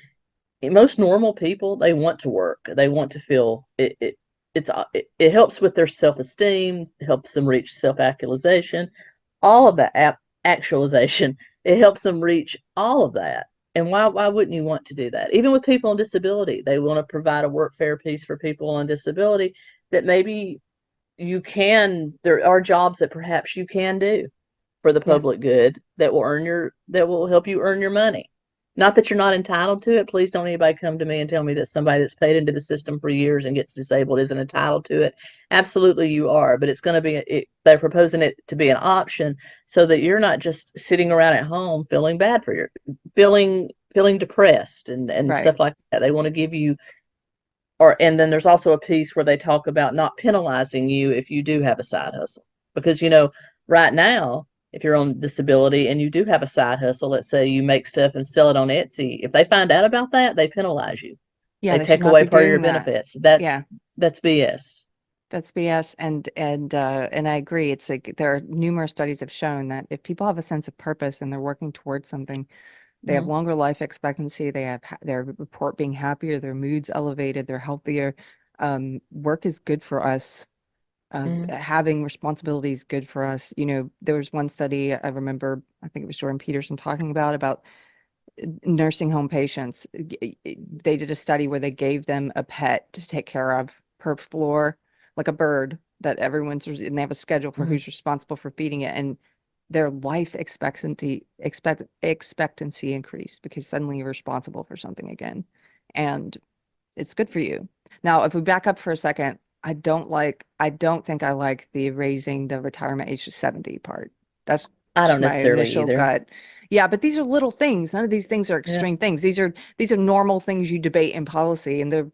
most normal people, they want to work. They want to feel it helps with their self-esteem, helps them reach self-actualization, all of that actualization. It helps them reach all of that. And why wouldn't you want to do that? Even with people on disability, they want to provide a workfare piece for people on disability that maybe there are jobs that perhaps you can do for the Yes. public good that will help you earn your money. Not that you're not entitled to it. Please don't anybody come to me and tell me that somebody that's paid into the system for years and gets disabled isn't entitled to it. Absolutely, you are, but it's going to be, they're proposing it to be an option so that you're not just sitting around at home feeling bad for your, feeling depressed and Right. stuff like that. They want to give you, or, and then there's also a piece where they talk about not penalizing you if you do have a side hustle. Because, right now, if you're on disability and you do have a side hustle, let's say you make stuff and sell it on Etsy, if they find out about that, they penalize you. Yeah, They they should take not away be part of your doing that. benefits. That's Yeah, that's BS. that's BS. And I agree. It's like there are numerous studies have shown that if people have a sense of purpose and they're working towards something, they have Mm-hmm. longer life expectancy. They have their report being happier, their moods elevated, they're healthier. Work is good for us. Mm-hmm. Having responsibility is good for us. There was one study I remember, I think it was Jordan Peterson talking about nursing home patients. They did a study where they gave them a pet to take care of per floor, like a bird that and they have a schedule for Mm-hmm. who's responsible for feeding it. And their life expectancy increased because suddenly you're responsible for something again. And it's good for you. Now, if we back up for a second, I don't think I like the raising the retirement age to 70 part. That's I just don't my necessarily initial either. gut. Yeah, but these are little things. None of these things are Yeah. extreme things. These are normal things you debate in policy, and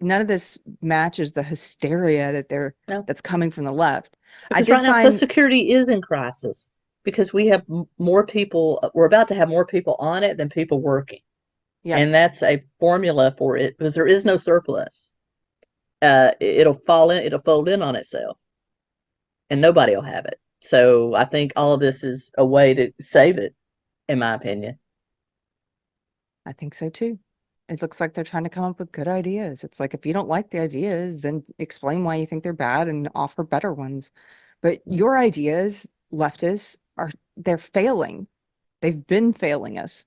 none of this matches the hysteria No. that's coming from the left. I Because did right now Social find, Security is in crisis because we have more people, we're about to have more people on it than people working. And yes, that's a formula for it because there is no surplus. It'll fold in on itself and nobody will have it. So I think all of this is a way to save it, in my opinion. I think so too. It looks like they're trying to come up with good ideas. It's like if you don't like the ideas, then explain why you think they're bad and offer better ones. But your ideas, leftists, they're failing. They've been failing us.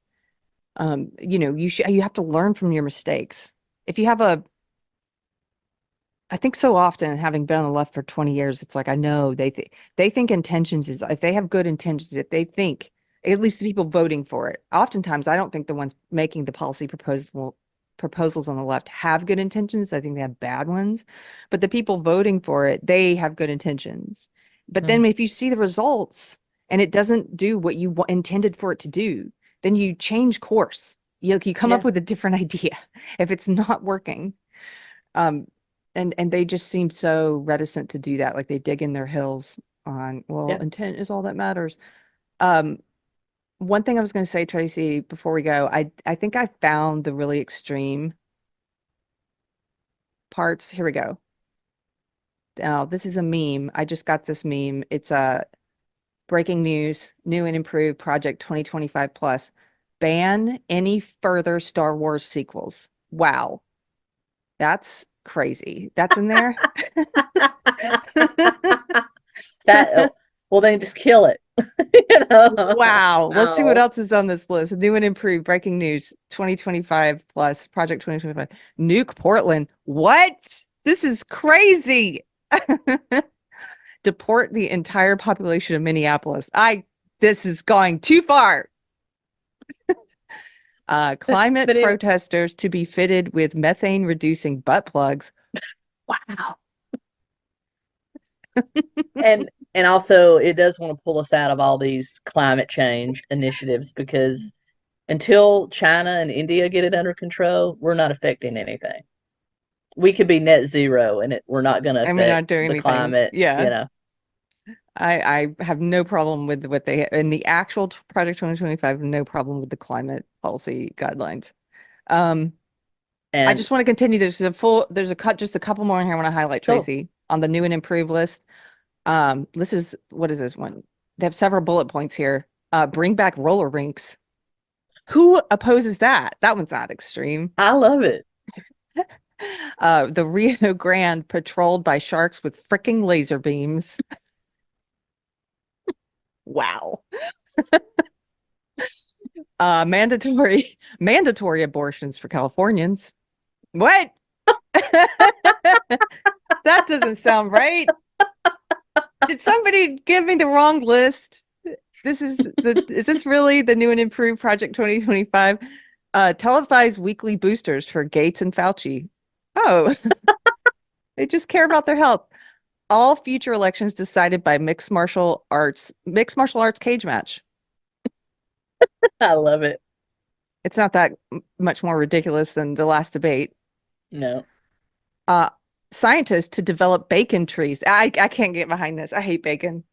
You have to learn from your mistakes. If you have I think so often, having been on the left for 20 years, it's like I know they think intentions is if they have good intentions, if they think at least the people voting for it. Oftentimes, I don't think the ones making the policy proposals on the left have good intentions. I think they have bad ones, but the people voting for it, they have good intentions. But Mm, then if you see the results and it doesn't do what you intended for it to do, then you change course. You come up yeah, with a different idea if it's not working. Um, and they just seem so reticent to do that. Like they dig in their heels on, well, yeah. intent is all that matters. Um, One thing I was going to say, Tracy, before we go, I think I found the really extreme parts. Here we go. Now, this is a meme. I just got this meme. It's a breaking news, new and improved Project 2025 plus. Ban any further Star Wars sequels. Wow. That's crazy. That's in there. That well, then just kill it. you know? Wow. Let's see what Oh, else is on this list. New and improved breaking news 2025 plus Project 2025. Nuke Portland. What? This is crazy. Deport the entire population of Minneapolis. This is going too far. Climate but it protesters to be fitted with methane reducing butt plugs. Wow. and also it does want to pull us out of all these climate change initiatives because until China and India get it under control, we're not affecting anything. We could be net zero and we're not going to I mean, affect not doing the anything. climate, Yeah. I have no problem with what they in the actual Project 2025, no problem with the climate policy guidelines. Um, I And just want to continue. There's a cut, just a couple more in here I want to highlight, cool. Tracy, on the new and improved list. This is, what is this one? They have several bullet points here. Bring back roller rinks. Who opposes that? That one's not extreme. I love it. The Rio Grande patrolled by sharks with fricking laser beams. Wow. Mandatory abortions for Californians. What? That doesn't sound right. Did somebody give me the wrong list? Is this really the new and improved Project 2025? Televised weekly boosters for Gates and Fauci. Oh, they just care about their health. All future elections decided by mixed martial arts cage match. I love it. It's not that much more ridiculous than the last debate. No, Uh, Scientists to develop bacon trees. I can't get behind this. I hate bacon.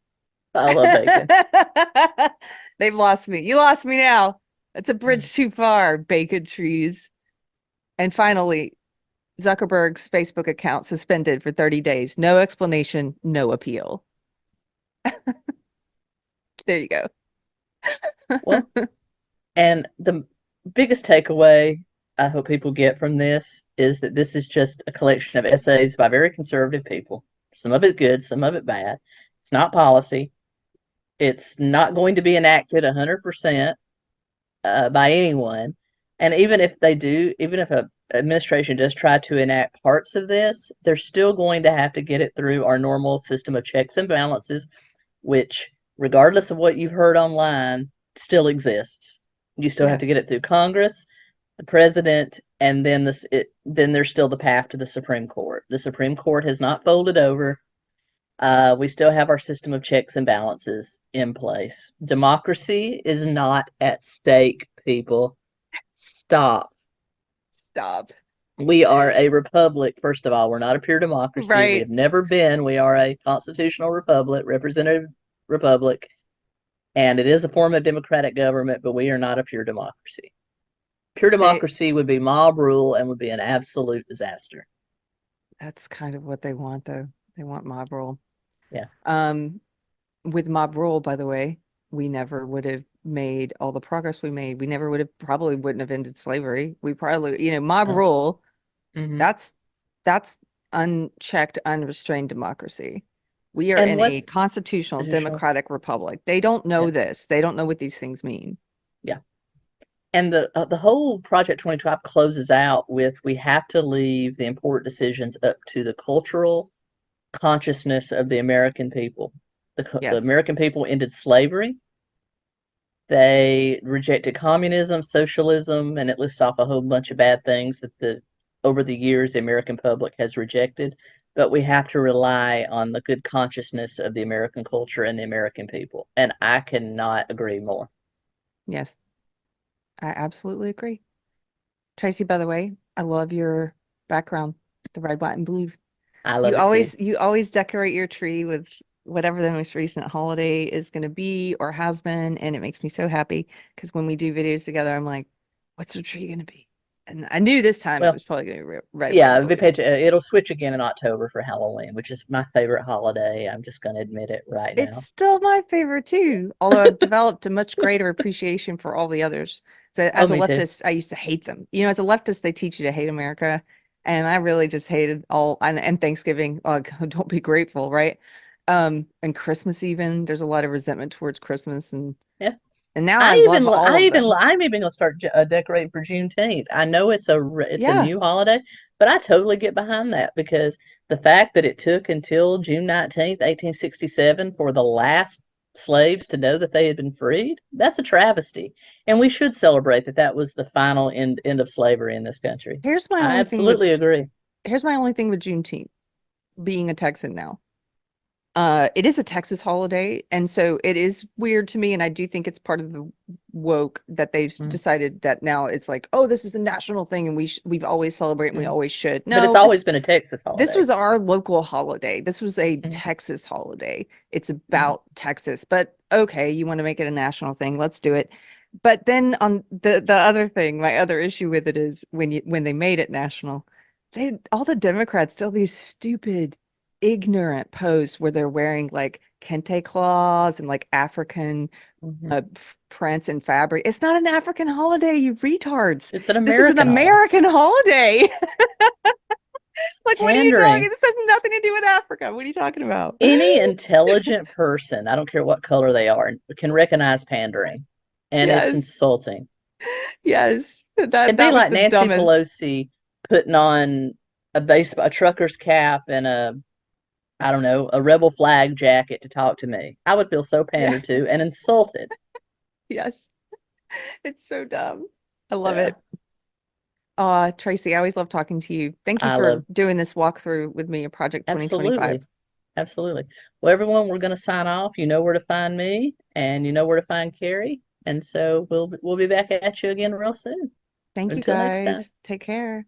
I love bacon. They've lost me. You lost me now. That's a bridge too far. Bacon trees. And finally, Zuckerberg's Facebook account suspended for 30 days. No explanation, no appeal. There you go. Well, and the biggest takeaway I hope people get from this is that this is just a collection of essays by very conservative people. Some of it good, some of it bad. It's not policy. It's not going to be enacted 100% by anyone. And even if they do, even if a administration does try to enact parts of this, they're still going to have to get it through our normal system of checks and balances, which, regardless of what you've heard online, still exists. You still have to get it through Congress, the president, and then then there's still the path to the Supreme Court. The Supreme Court has not folded over. We still have our system of checks and balances in place. Democracy is not at stake, people. Stop. We are a republic, first of all. We're not a pure democracy. Right. We have never been. We are a constitutional republic, representative republic, and it is a form of democratic government, but we are not a pure democracy. Pure democracy would be mob rule and would be an absolute disaster. That's kind of what they want, though. They want mob rule. Yeah. With mob rule, by the way, we never would have made all the progress we made. We never would have probably wouldn't have ended slavery. We probably, mob rule, that's unchecked, unrestrained democracy. We are in a constitutional democratic republic. They don't know this. They don't know what these things mean. Yeah. And the whole Project 2012 closes out with, we have to leave the important decisions up to the cultural consciousness of the American people. The American people ended slavery. They rejected communism, socialism, and it lists off a whole bunch of bad things that over the years the American public has rejected. But we have to rely on the good consciousness of the American culture and the American people. And I cannot agree more. Yes, I absolutely agree. Tracy, by the way, I love your background, the red, white, and blue. I love it too. You always decorate your tree with whatever the most recent holiday is going to be or has been, and it makes me so happy because when we do videos together, I'm like, what's the tree going to be? And I knew this time it was probably going to be red. Yeah, it'll switch again in October for Halloween, which is my favorite holiday. I'm just going to admit it right now. It's still my favorite too, although I've developed a much greater appreciation for all the others. So as a leftist, I used to hate them. As a leftist, they teach you to hate America, and I really just hated all. And Thanksgiving, don't be grateful, right? And Christmas, even there's a lot of resentment towards Christmas, and now I'm even gonna start decorating for Juneteenth. I know it's a new holiday, but I totally get behind that, because the fact that it took until June 19th, 1867 for the last slaves to know that they had been freed, that's a travesty. And we should celebrate that was the final end of slavery in this country. I absolutely agree. Here's my only thing with Juneteenth, being a Texan now. It is a Texas holiday, and so it is weird to me, and I do think it's part of the woke that they've decided that now it's like, oh, this is a national thing, and we've always celebrated, and we always should. No, but it's always been a Texas holiday. This was our local holiday. This was a Texas holiday. It's about Texas, but okay, you want to make it a national thing, let's do it. But then on the other thing, my other issue with it is when they made it national, all the Democrats still these stupid, ignorant posts where they're wearing like kente cloths and like African prints and fabric. It's not an African holiday, you retards. It's an American. This is an American holiday. Like, what are you talking? This has nothing to do with Africa. What are you talking about? Any intelligent person, I don't care what color they are, can recognize pandering, and it's insulting. Yes, it'd be like Nancy Pelosi putting on a trucker's cap and a rebel flag jacket to talk to me. I would feel so pandered to and insulted. Yes. It's so dumb. I love Yeah, it. Tracy, I always love talking to you. Thank you I for love doing this walkthrough with me of Project 2025. absolutely. Absolutely. Well, everyone, we're going to sign off. You know where to find me, and you know where to find Keri. And so we'll be back at you again real soon. Thank you Until next time. guys. Take care.